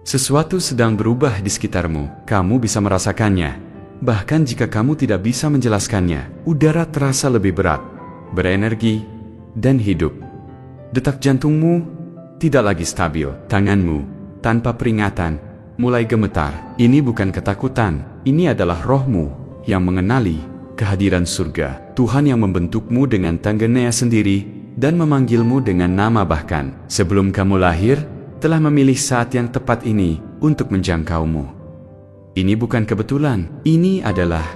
Sesuatu sedang berubah di sekitarmu. Kamu bisa merasakannya. Bahkan jika kamu tidak bisa menjelaskannya, udara terasa lebih berat, berenergi, dan hidup. Detak jantungmu tidak lagi stabil. Tanganmu, tanpa peringatan, mulai gemetar. Ini bukan ketakutan. Ini adalah rohmu yang mengenali kehadiran surga. Tuhan yang membentukmu dengan tangannya sendiri dan memanggilmu dengan nama, bahkan sebelum kamu lahir, telah memilih saat yang tepat ini untuk menjangkaumu. Ini bukan kebetulan, ini adalah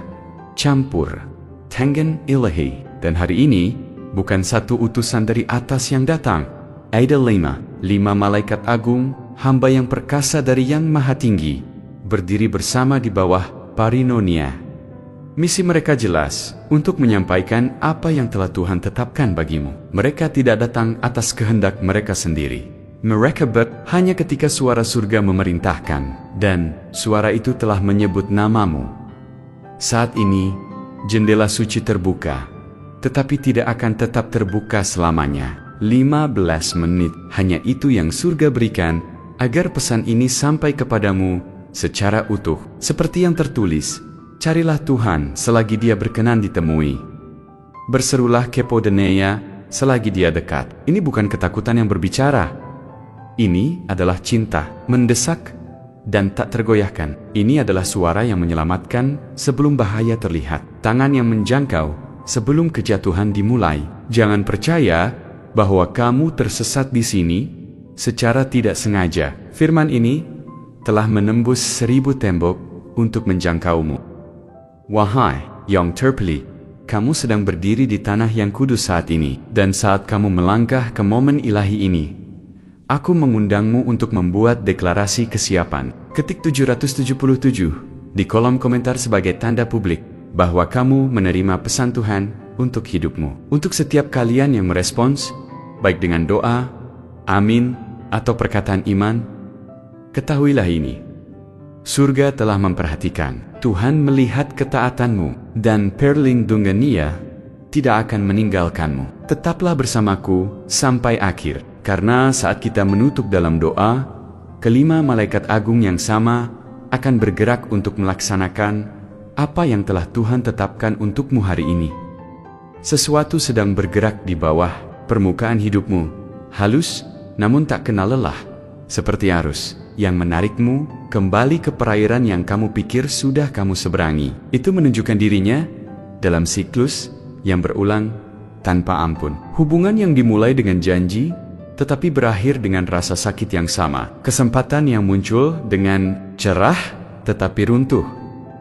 campur, tangan ilahi. Dan hari ini, bukan satu utusan dari atas yang datang. Ada lima malaikat agung, hamba yang perkasa dari Yang Maha Tinggi, berdiri bersama di bawah Parinonia. Misi mereka jelas, untuk menyampaikan apa yang telah Tuhan tetapkan bagimu. Mereka tidak datang atas kehendak mereka sendiri. Mereka hanya ketika suara surga memerintahkan, dan suara itu telah menyebut namamu. Saat ini, jendela suci terbuka, tetapi tidak akan tetap terbuka selamanya. 15 menit, hanya itu yang surga berikan, agar pesan ini sampai kepadamu secara utuh. Seperti yang tertulis, carilah Tuhan selagi Dia berkenan ditemui. Berserulah kepodeneia selagi Dia dekat. Ini bukan ketakutan yang berbicara. Ini adalah cinta, mendesak, dan tak tergoyahkan. Ini adalah suara yang menyelamatkan sebelum bahaya terlihat. Tangan yang menjangkau sebelum kejatuhan dimulai. Jangan percaya bahwa kamu tersesat di sini secara tidak sengaja. Firman ini telah menembus 1000 tembok untuk menjangkaumu. Wahai yang terpilih, kamu sedang berdiri di tanah yang kudus saat ini. Dan saat kamu melangkah ke momen ilahi ini, aku mengundangmu untuk membuat deklarasi kesiapan. Ketik 777 di kolom komentar sebagai tanda publik bahwa kamu menerima pesan Tuhan untuk hidupmu. Untuk setiap kalian yang merespons, baik dengan doa, amin, atau perkataan iman, ketahuilah ini. Surga telah memperhatikan. Tuhan melihat ketaatanmu, dan perlindungannya tidak akan meninggalkanmu. Tetaplah bersamaku sampai akhir. Karena saat kita menutup dalam doa, kelima malaikat agung yang sama akan bergerak untuk melaksanakan apa yang telah Tuhan tetapkan untukmu hari ini. Sesuatu sedang bergerak di bawah permukaan hidupmu, halus namun tak kenal lelah, seperti arus yang menarikmu kembali ke perairan yang kamu pikir sudah kamu seberangi. Itu menunjukkan dirinya dalam siklus yang berulang tanpa ampun. Hubungan yang dimulai dengan janji, tetapi berakhir dengan rasa sakit yang sama. Kesempatan yang muncul dengan cerah, tetapi runtuh,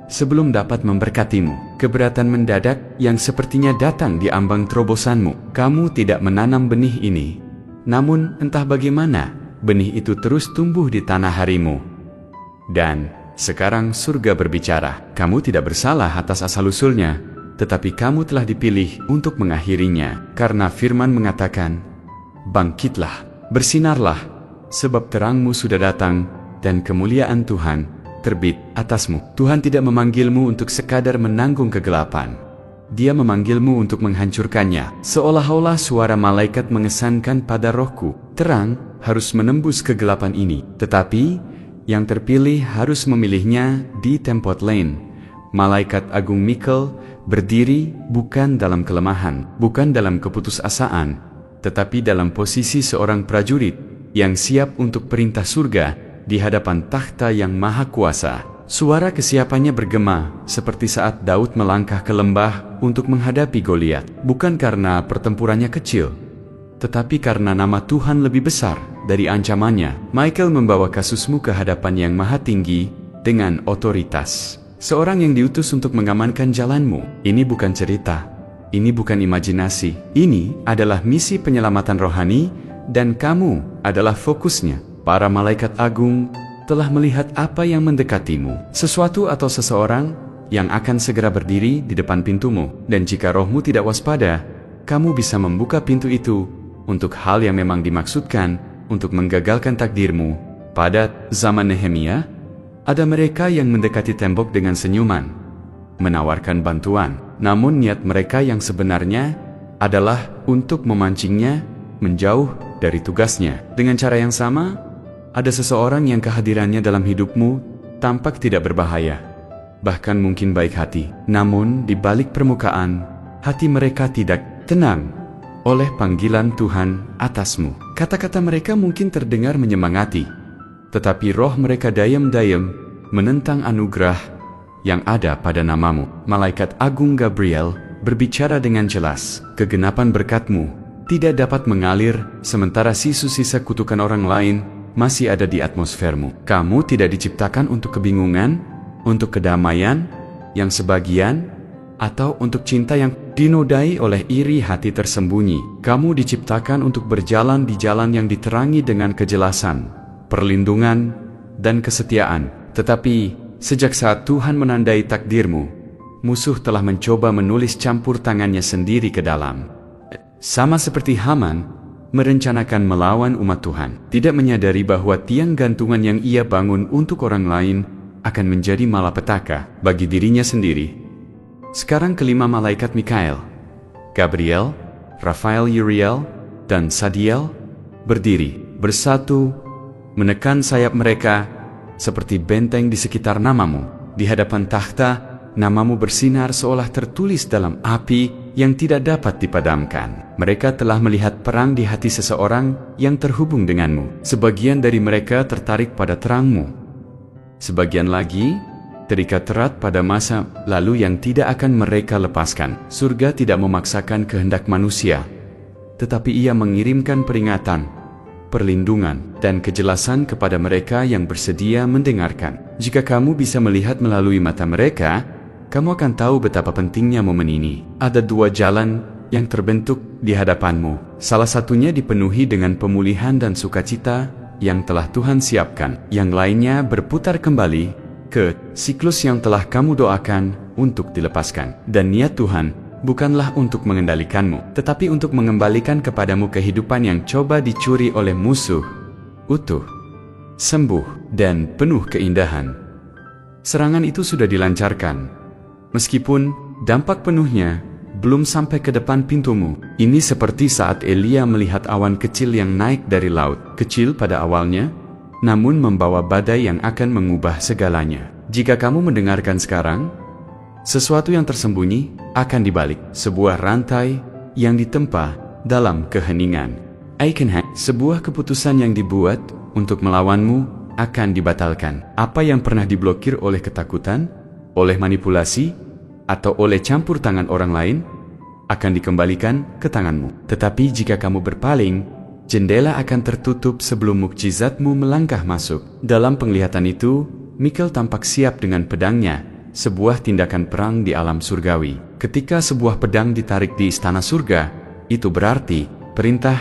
sebelum dapat memberkatimu. Keberatan mendadak yang sepertinya datang di ambang terobosanmu. Kamu tidak menanam benih ini, namun entah bagaimana, benih itu terus tumbuh di tanah harimu. Dan sekarang surga berbicara. Kamu tidak bersalah atas asal-usulnya, tetapi kamu telah dipilih untuk mengakhirinya. Karena firman mengatakan, bangkitlah, bersinarlah, sebab terangmu sudah datang, dan kemuliaan Tuhan terbit atasmu. Tuhan tidak memanggilmu untuk sekadar menanggung kegelapan. Dia memanggilmu untuk menghancurkannya. Seolah-olah suara malaikat mengesankan pada rohku, terang harus menembus kegelapan ini. Tetapi, yang terpilih harus memilihnya di tempat lain. Malaikat Agung Mikael berdiri bukan dalam kelemahan, bukan dalam keputusasaan, tetapi dalam posisi seorang prajurit yang siap untuk perintah surga di hadapan takhta yang maha kuasa. Suara kesiapannya bergema seperti saat Daud melangkah ke lembah untuk menghadapi Goliat. Bukan karena pertempurannya kecil, tetapi karena nama Tuhan lebih besar dari ancamannya. Mikael membawa kasusmu ke hadapan yang maha tinggi dengan otoritas. Seorang yang diutus untuk mengamankan jalanmu. Ini bukan cerita. Ini bukan imajinasi. Ini adalah misi penyelamatan rohani, dan kamu adalah fokusnya. Para malaikat agung telah melihat apa yang mendekatimu. Sesuatu atau seseorang yang akan segera berdiri di depan pintumu. Dan jika rohmu tidak waspada, kamu bisa membuka pintu itu untuk hal yang memang dimaksudkan untuk menggagalkan takdirmu. Pada zaman Nehemia, ada mereka yang mendekati tembok dengan senyuman, menawarkan bantuan. Namun niat mereka yang sebenarnya adalah untuk memancingnya menjauh dari tugasnya. Dengan cara yang sama, Ada seseorang yang kehadirannya dalam hidupmu tampak tidak berbahaya, bahkan mungkin baik hati. Namun di balik permukaan, hati mereka tidak tenang oleh panggilan Tuhan atasmu. Kata-kata mereka mungkin terdengar menyemangati, tetapi roh mereka diam-diam menentang anugerah yang ada pada namamu. Malaikat Agung Gabriel berbicara dengan jelas, kegenapan berkat-Mu tidak dapat mengalir, sementara sisa kutukan orang lain masih ada di atmosfermu. Kamu tidak diciptakan untuk kebingungan, untuk kedamaian yang sebagian, atau untuk cinta yang dinodai oleh iri hati tersembunyi. Kamu diciptakan untuk berjalan di jalan yang diterangi dengan kejelasan, perlindungan, dan kesetiaan. Tetapi sejak saat Tuhan menandai takdirmu, musuh telah mencoba menulis campur tangannya sendiri ke dalam. Sama seperti Haman merencanakan melawan umat Tuhan, tidak menyadari bahwa tiang gantungan yang ia bangun untuk orang lain akan menjadi malapetaka bagi dirinya sendiri. Sekarang kelima malaikat Mikael, Gabriel, Rafael Uriel, dan Sadiel berdiri bersatu menekan sayap mereka seperti benteng di sekitar namamu. Di hadapan takhta, namamu bersinar seolah tertulis dalam api yang tidak dapat dipadamkan. Mereka telah melihat perang di hati seseorang yang terhubung denganmu. Sebagian dari mereka tertarik pada terangmu, sebagian lagi terikat erat pada masa lalu yang tidak akan mereka lepaskan. Surga tidak memaksakan kehendak manusia, tetapi ia mengirimkan peringatan, perlindungan, dan kejelasan kepada mereka yang bersedia mendengarkan. Jika kamu bisa melihat melalui mata mereka, kamu akan tahu betapa pentingnya momen ini. Ada dua jalan yang terbentuk di hadapanmu. Salah satunya dipenuhi dengan pemulihan dan sukacita yang telah Tuhan siapkan. Yang lainnya berputar kembali ke siklus yang telah kamu doakan untuk dilepaskan. Dan niat Tuhan bukanlah untuk mengendalikanmu, tetapi untuk mengembalikan kepadamu kehidupan yang coba dicuri oleh musuh, utuh, sembuh, dan penuh keindahan. Serangan itu sudah dilancarkan, meskipun dampak penuhnya belum sampai ke depan pintumu. Ini seperti saat Elia melihat awan kecil yang naik dari laut. Kecil pada awalnya, namun membawa badai yang akan mengubah segalanya. Jika kamu mendengarkan sekarang, sesuatu yang tersembunyi akan dibalik. Sebuah rantai yang ditempa dalam keheningan. Sebuah keputusan yang dibuat untuk melawanmu akan dibatalkan. Apa yang pernah diblokir oleh ketakutan, oleh manipulasi, atau oleh campur tangan orang lain, akan dikembalikan ke tanganmu. Tetapi jika kamu berpaling, jendela akan tertutup sebelum mukjizatmu melangkah masuk. Dalam penglihatan itu, Mikael tampak siap dengan pedangnya, sebuah tindakan perang di alam surgawi. Ketika sebuah pedang ditarik di istana surga, itu berarti perintah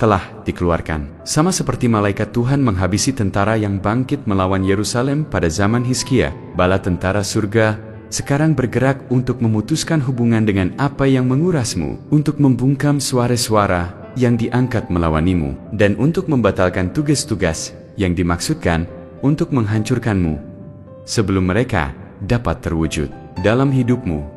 telah dikeluarkan. Sama seperti malaikat Tuhan menghabisi tentara yang bangkit melawan Yerusalem pada zaman Hizkia, bala tentara surga sekarang bergerak untuk memutuskan hubungan dengan apa yang mengurasmu, untuk membungkam suara-suara yang diangkat melawanimu, dan untuk membatalkan tugas-tugas yang dimaksudkan untuk menghancurkanmu sebelum mereka dapat terwujud dalam hidupmu.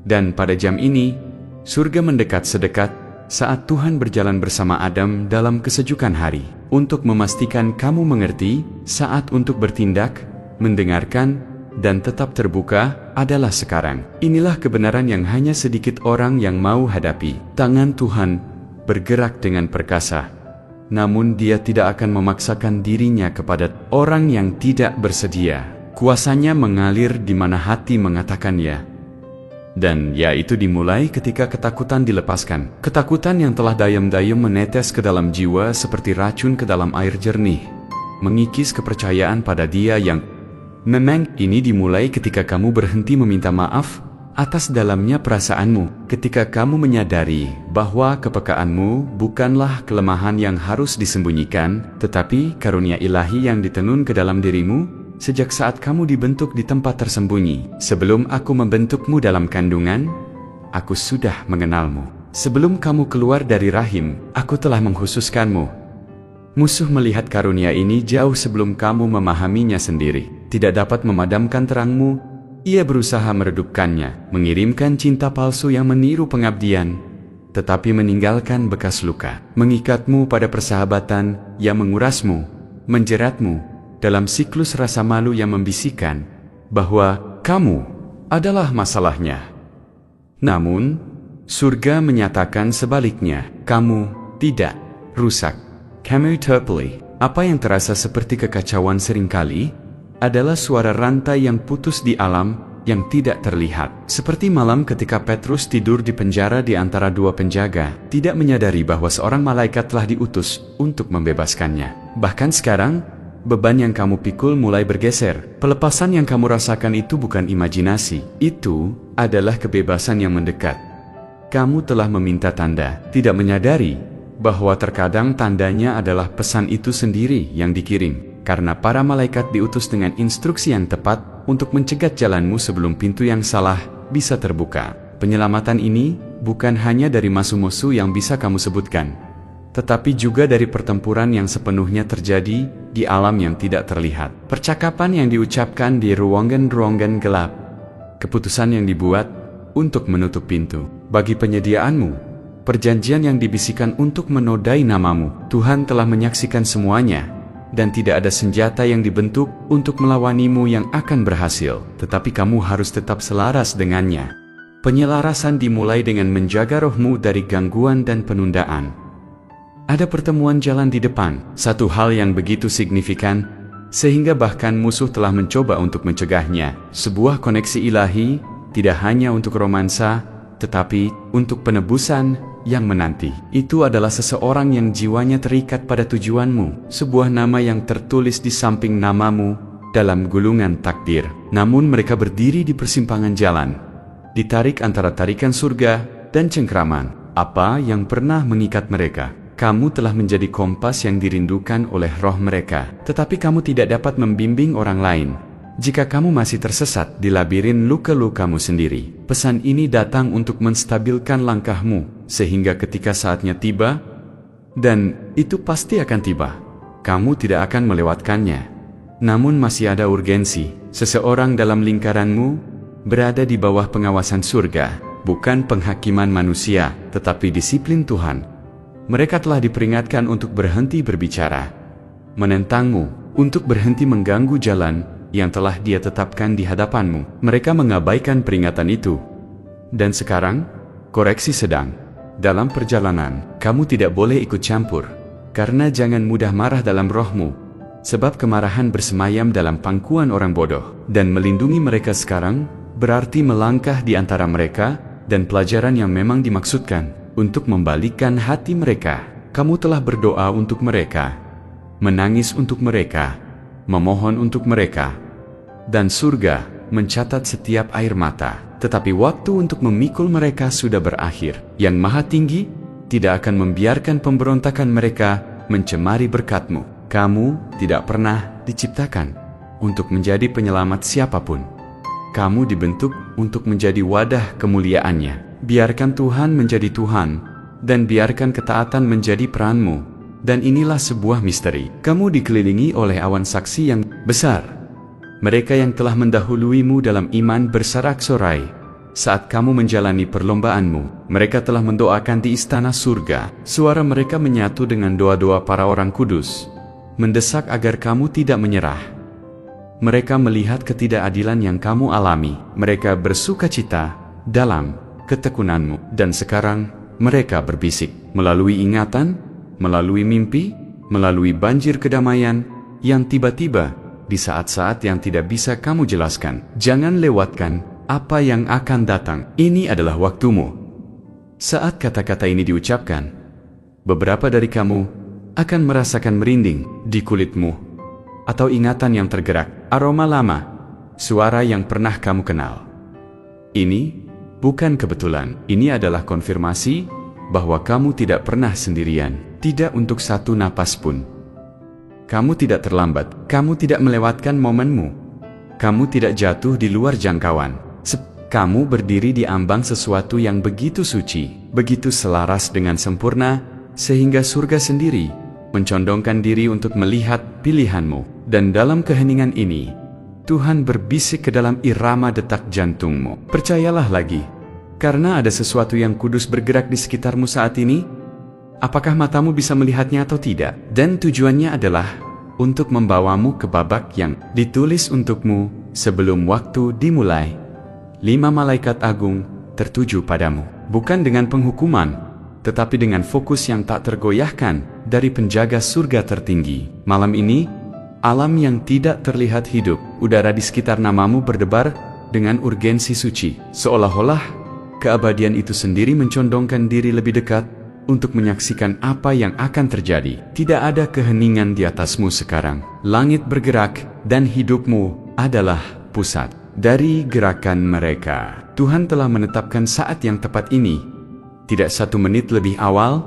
Dan pada jam ini, surga mendekat sedekat saat Tuhan berjalan bersama Adam dalam kesejukan hari, untuk memastikan kamu mengerti saat untuk bertindak, mendengarkan, dan tetap terbuka adalah sekarang. Inilah kebenaran yang hanya sedikit orang yang mau hadapi. Tangan Tuhan bergerak dengan perkasa, namun Dia tidak akan memaksakan dirinya kepada orang yang tidak bersedia. Kuasanya mengalir di mana hati mengatakan ya. Dan ya itu dimulai ketika ketakutan dilepaskan. Ketakutan yang telah diam-diam menetes ke dalam jiwa seperti racun ke dalam air jernih, mengikis kepercayaan pada Dia yang memang. Ini dimulai ketika kamu berhenti meminta maaf atas dalamnya perasaanmu, ketika kamu menyadari bahwa kepekaanmu bukanlah kelemahan yang harus disembunyikan, tetapi karunia ilahi yang ditenun ke dalam dirimu sejak saat kamu dibentuk di tempat tersembunyi. Sebelum aku membentukmu dalam kandungan, aku sudah mengenalmu. Sebelum kamu keluar dari rahim, aku telah mengkhususkanmu. Musuh melihat karunia ini jauh sebelum kamu memahaminya sendiri. Tidak dapat memadamkan terangmu, ia berusaha meredupkannya, mengirimkan cinta palsu yang meniru pengabdian, tetapi meninggalkan bekas luka, mengikatmu pada persahabatan yang mengurasmu, menjeratmu dalam siklus rasa malu yang membisikkan bahwa kamu adalah masalahnya. Namun, surga menyatakan sebaliknya, kamu tidak rusak. Kamu terpilih. Apa yang terasa seperti kekacauan seringkali adalah suara rantai yang putus di alam yang tidak terlihat. Seperti malam ketika Petrus tidur di penjara di antara dua penjaga, tidak menyadari bahwa seorang malaikat telah diutus untuk membebaskannya. Bahkan sekarang, beban yang kamu pikul mulai bergeser. Pelepasan yang kamu rasakan itu bukan imajinasi. Itu adalah kebebasan yang mendekat. Kamu telah meminta tanda, tidak menyadari bahwa terkadang tandanya adalah pesan itu sendiri yang dikirim, karena para malaikat diutus dengan instruksi yang tepat untuk mencegat jalanmu sebelum pintu yang salah bisa terbuka. Penyelamatan ini bukan hanya dari musuh-musuh yang bisa kamu sebutkan, tetapi juga dari pertempuran yang sepenuhnya terjadi di alam yang tidak terlihat. Percakapan yang diucapkan di ruangan-ruangan gelap, keputusan yang dibuat untuk menutup pintu bagi penyediaanmu, perjanjian yang dibisikkan untuk menodai namamu. Tuhan telah menyaksikan semuanya, dan tidak ada senjata yang dibentuk untuk melawanimu yang akan berhasil, tetapi kamu harus tetap selaras dengannya. Penyelarasan dimulai dengan menjaga rohmu dari gangguan dan penundaan. Ada pertemuan jalan di depan, satu hal yang begitu signifikan, sehingga bahkan musuh telah mencoba untuk mencegahnya. Sebuah koneksi ilahi, tidak hanya untuk romansa, tetapi untuk penebusan yang menanti. Itu adalah seseorang yang jiwanya terikat pada tujuanmu, sebuah nama yang tertulis di samping namamu dalam gulungan takdir. Namun mereka berdiri di persimpangan jalan, ditarik antara tarikan surga dan cengkraman. Apa yang pernah mengikat mereka? Kamu telah menjadi kompas yang dirindukan oleh roh mereka, tetapi kamu tidak dapat membimbing orang lain jika kamu masih tersesat di labirin luka-lukamu sendiri. Pesan ini datang untuk menstabilkan langkahmu, sehingga ketika saatnya tiba, dan itu pasti akan tiba, kamu tidak akan melewatkannya. Namun masih ada urgensi. Seseorang dalam lingkaranmu berada di bawah pengawasan surga, bukan penghakiman manusia, tetapi disiplin Tuhan. Mereka telah diperingatkan untuk berhenti berbicara, menentangmu, untuk berhenti mengganggu jalan yang telah Dia tetapkan di hadapanmu. Mereka mengabaikan peringatan itu. Dan sekarang, koreksi sedang. Dalam perjalanan, kamu tidak boleh ikut campur, karena jangan mudah marah dalam rohmu, sebab kemarahan bersemayam dalam pangkuan orang bodoh. Dan melindungi mereka sekarang, berarti melangkah di antara mereka, dan pelajaran yang memang dimaksudkan, untuk membalikkan hati mereka. Kamu telah berdoa untuk mereka, menangis untuk mereka, memohon untuk mereka, dan surga mencatat setiap air mata. Tetapi waktu untuk memikul mereka sudah berakhir. Yang Maha Tinggi tidak akan membiarkan pemberontakan mereka mencemari berkat-Mu. Kamu tidak pernah diciptakan untuk menjadi penyelamat siapapun. Kamu dibentuk untuk menjadi wadah kemuliaan-Nya. Biarkan Tuhan menjadi Tuhan, dan biarkan ketaatan menjadi peranmu. Dan inilah sebuah misteri. Kamu dikelilingi oleh awan saksi yang besar. Mereka yang telah mendahuluimu dalam iman bersorak-sorai saat kamu menjalani perlombaanmu. Mereka telah mendoakan di istana surga. Suara mereka menyatu dengan doa-doa para orang kudus, mendesak agar kamu tidak menyerah. Mereka melihat ketidakadilan yang kamu alami. Mereka bersukacita dalam ketekunanmu. Dan sekarang mereka berbisik melalui ingatan, melalui mimpi, melalui banjir kedamaian yang tiba-tiba di saat-saat yang tidak bisa kamu jelaskan. Jangan lewatkan apa yang akan datang. Ini adalah waktumu. Saat kata-kata ini diucapkan, beberapa dari kamu akan merasakan merinding di kulitmu, atau ingatan yang tergerak, aroma lama, suara yang pernah kamu kenal. Ini bukan kebetulan. Ini adalah konfirmasi bahwa kamu tidak pernah sendirian. Tidak untuk satu napas pun. Kamu tidak terlambat. Kamu tidak melewatkan momenmu. Kamu tidak jatuh di luar jangkauan. Kamu berdiri di ambang sesuatu yang begitu suci, begitu selaras dengan sempurna, sehingga surga sendiri mencondongkan diri untuk melihat pilihanmu. Dan dalam keheningan ini, Tuhan berbisik ke dalam irama detak jantungmu. Percayalah lagi, karena ada sesuatu yang kudus bergerak di sekitarmu saat ini. Apakah matamu bisa melihatnya atau tidak? Dan tujuannya adalah untuk membawamu ke babak yang ditulis untukmu sebelum waktu dimulai. 5 malaikat agung tertuju padamu, bukan dengan penghukuman, tetapi dengan fokus yang tak tergoyahkan dari penjaga surga tertinggi. Malam ini, alam yang tidak terlihat hidup, udara di sekitar namamu berdebar dengan urgensi suci, seolah-olah keabadian itu sendiri mencondongkan diri lebih dekat untuk menyaksikan apa yang akan terjadi. Tidak ada keheningan di atasmu sekarang. Langit bergerak dan hidupmu adalah pusat dari gerakan mereka. Tuhan telah menetapkan saat yang tepat ini. Tidak 1 menit lebih awal,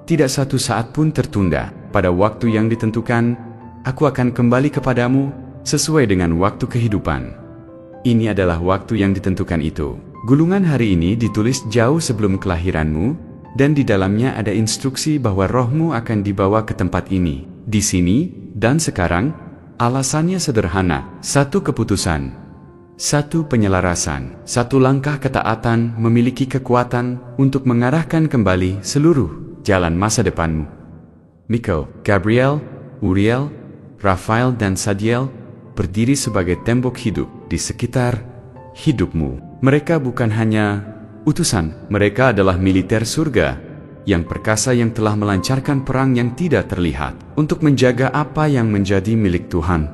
tidak 1 saat pun tertunda. Pada waktu yang ditentukan, aku akan kembali kepadamu sesuai dengan waktu kehidupan. Ini adalah waktu yang ditentukan itu. Gulungan hari ini ditulis jauh sebelum kelahiranmu, dan di dalamnya ada instruksi bahwa rohmu akan dibawa ke tempat ini, di sini, dan sekarang. Alasannya sederhana: 1 keputusan, 1 penyelarasan, 1 langkah ketaatan memiliki kekuatan untuk mengarahkan kembali seluruh jalan masa depanmu. Michael, Gabriel, Uriel, Raphael dan Sadiel berdiri sebagai tembok hidup di sekitar hidupmu. Mereka bukan hanya utusan, mereka adalah militer surga yang perkasa yang telah melancarkan perang yang tidak terlihat untuk menjaga apa yang menjadi milik Tuhan.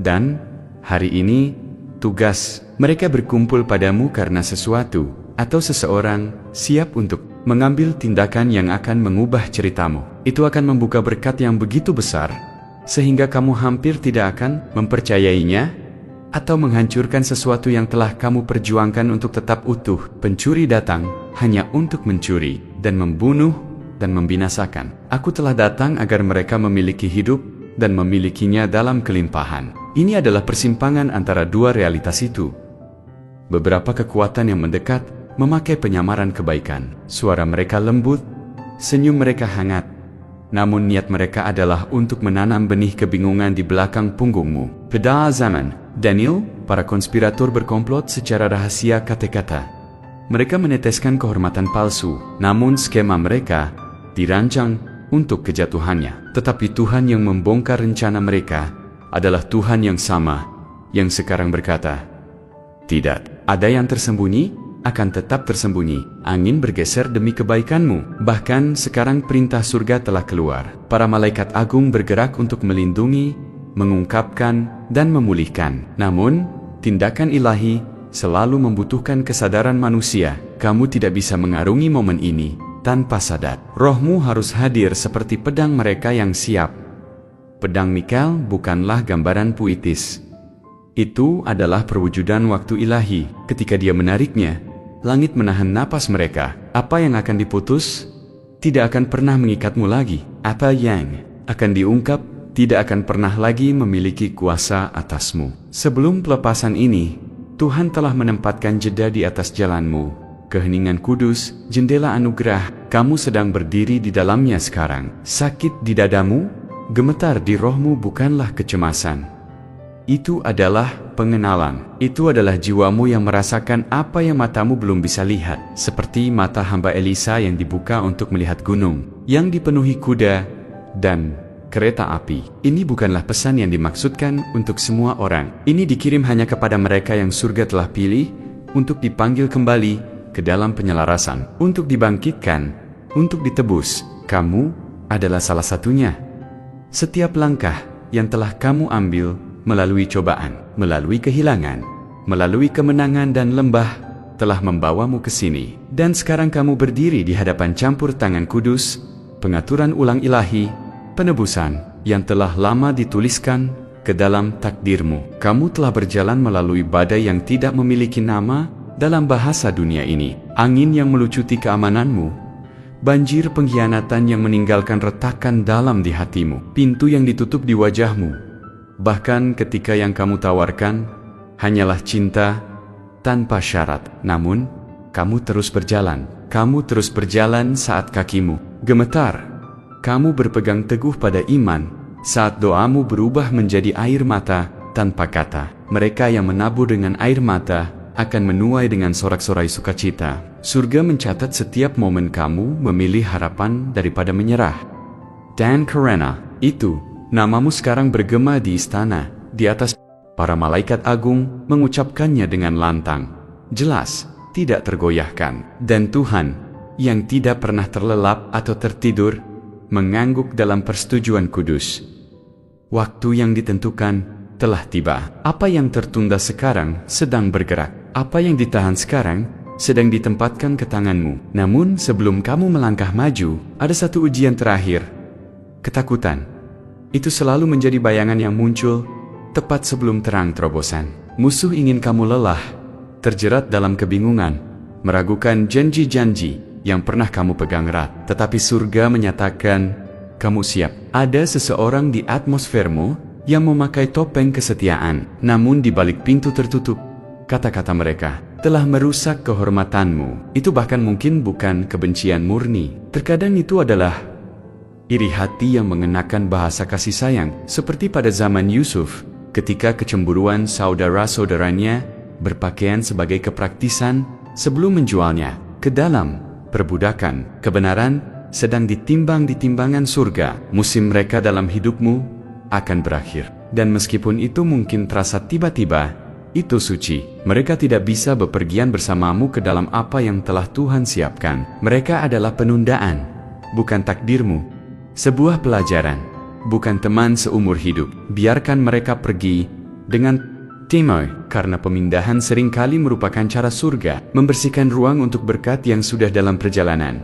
Dan hari ini, tugas mereka berkumpul padamu karena sesuatu atau seseorang siap untuk mengambil tindakan yang akan mengubah ceritamu. Itu akan membuka berkat yang begitu besar, sehingga kamu hampir tidak akan mempercayainya, atau menghancurkan sesuatu yang telah kamu perjuangkan untuk tetap utuh. Pencuri datang hanya untuk mencuri dan membunuh dan membinasakan. Aku telah datang agar mereka memiliki hidup dan memilikinya dalam kelimpahan. Ini adalah persimpangan antara 2 realitas itu. Beberapa kekuatan yang mendekat memakai penyamaran kebaikan. Suara mereka lembut, senyum mereka hangat. Namun niat mereka adalah untuk menanam benih kebingungan di belakang punggungmu. Pada zaman Daniel, para konspirator berkomplot secara rahasia kata-kata. Mereka meneteskan kehormatan palsu, namun skema mereka dirancang untuk kejatuhannya. Tetapi Tuhan yang membongkar rencana mereka adalah Tuhan yang sama, yang sekarang berkata, tidak ada yang tersembunyi, akan tetap tersembunyi. Angin bergeser demi kebaikanmu. Bahkan sekarang perintah surga telah keluar. Para malaikat agung bergerak untuk melindungi, mengungkapkan, dan memulihkan. Namun, tindakan ilahi selalu membutuhkan kesadaran manusia. Kamu tidak bisa mengarungi momen ini tanpa sadar. Rohmu harus hadir seperti pedang mereka yang siap. Pedang Mikael bukanlah gambaran puitis. Itu adalah perwujudan waktu ilahi. Ketika dia menariknya, langit menahan napas mereka. Apa yang akan diputus tidak akan pernah mengikatmu lagi. Apa yang akan diungkap tidak akan pernah lagi memiliki kuasa atasmu. Sebelum pelepasan ini, Tuhan telah menempatkan jeda di atas jalanmu. Keheningan kudus, jendela anugerah, kamu sedang berdiri di dalamnya sekarang. Sakit di dadamu, gemetar di rohmu bukanlah kecemasan. Itu adalah pengenalan. Itu adalah jiwamu yang merasakan apa yang matamu belum bisa lihat. Seperti mata hamba Elisa yang dibuka untuk melihat gunung, yang dipenuhi kuda dan kereta api. Ini bukanlah pesan yang dimaksudkan untuk semua orang. Ini dikirim hanya kepada mereka yang surga telah pilih untuk dipanggil kembali ke dalam penyelarasan, untuk dibangkitkan, untuk ditebus. Kamu adalah salah satunya. Setiap langkah yang telah kamu ambil melalui cobaan, melalui kehilangan, melalui kemenangan dan lembah, telah membawamu ke sini. Dan sekarang kamu berdiri di hadapan campur tangan kudus, pengaturan ulang ilahi, penebusan yang telah lama dituliskan ke dalam takdirmu. Kamu telah berjalan melalui badai yang tidak memiliki nama dalam bahasa dunia ini. Angin yang melucuti keamananmu, banjir pengkhianatan yang meninggalkan retakan dalam di hatimu, pintu yang ditutup di wajahmu. Bahkan ketika yang kamu tawarkan hanyalah cinta tanpa syarat. Namun, kamu terus berjalan. Kamu terus berjalan saat kakimu gemetar. Kamu berpegang teguh pada iman saat doamu berubah menjadi air mata tanpa kata. Mereka yang menabur dengan air mata akan menuai dengan sorak-sorai sukacita. Surga mencatat setiap momen kamu memilih harapan daripada menyerah. Dan karena itu, Namamu sekarang bergema di istana, di atas. Para malaikat agung mengucapkannya dengan lantang, jelas, tidak tergoyahkan. Dan Tuhan, yang tidak pernah terlelap atau tertidur, mengangguk dalam persetujuan kudus. Waktu yang ditentukan telah tiba. Apa yang tertunda sekarang sedang bergerak. Apa yang ditahan sekarang sedang ditempatkan ke tanganmu. Namun sebelum kamu melangkah maju, ada satu ujian terakhir. Ketakutan. Itu selalu menjadi bayangan yang muncul tepat sebelum terang terobosan. Musuh ingin kamu lelah, terjerat dalam kebingungan, meragukan janji-janji yang pernah kamu pegang erat. Tetapi surga menyatakan, kamu siap. Ada seseorang di atmosfermu yang memakai topeng kesetiaan. Namun di balik pintu tertutup, kata-kata mereka telah merusak kehormatanmu. Itu bahkan mungkin bukan kebencian murni. Terkadang itu adalah iri hati yang mengenakan bahasa kasih sayang. Seperti pada zaman Yusuf, ketika kecemburuan saudara-saudaranya berpakaian sebagai kepraktisan sebelum menjualnya ke dalam perbudakan. Kebenaran sedang ditimbang di timbangan surga. Musim mereka dalam hidupmu akan berakhir. Dan meskipun itu mungkin terasa tiba-tiba, itu suci. Mereka tidak bisa bepergian bersamamu ke dalam apa yang telah Tuhan siapkan. Mereka adalah penundaan, bukan takdirmu. Sebuah pelajaran, bukan teman seumur hidup. Biarkan mereka pergi dengan Timoy, karena pemindahan seringkali merupakan cara surga membersihkan ruang untuk berkat yang sudah dalam perjalanan.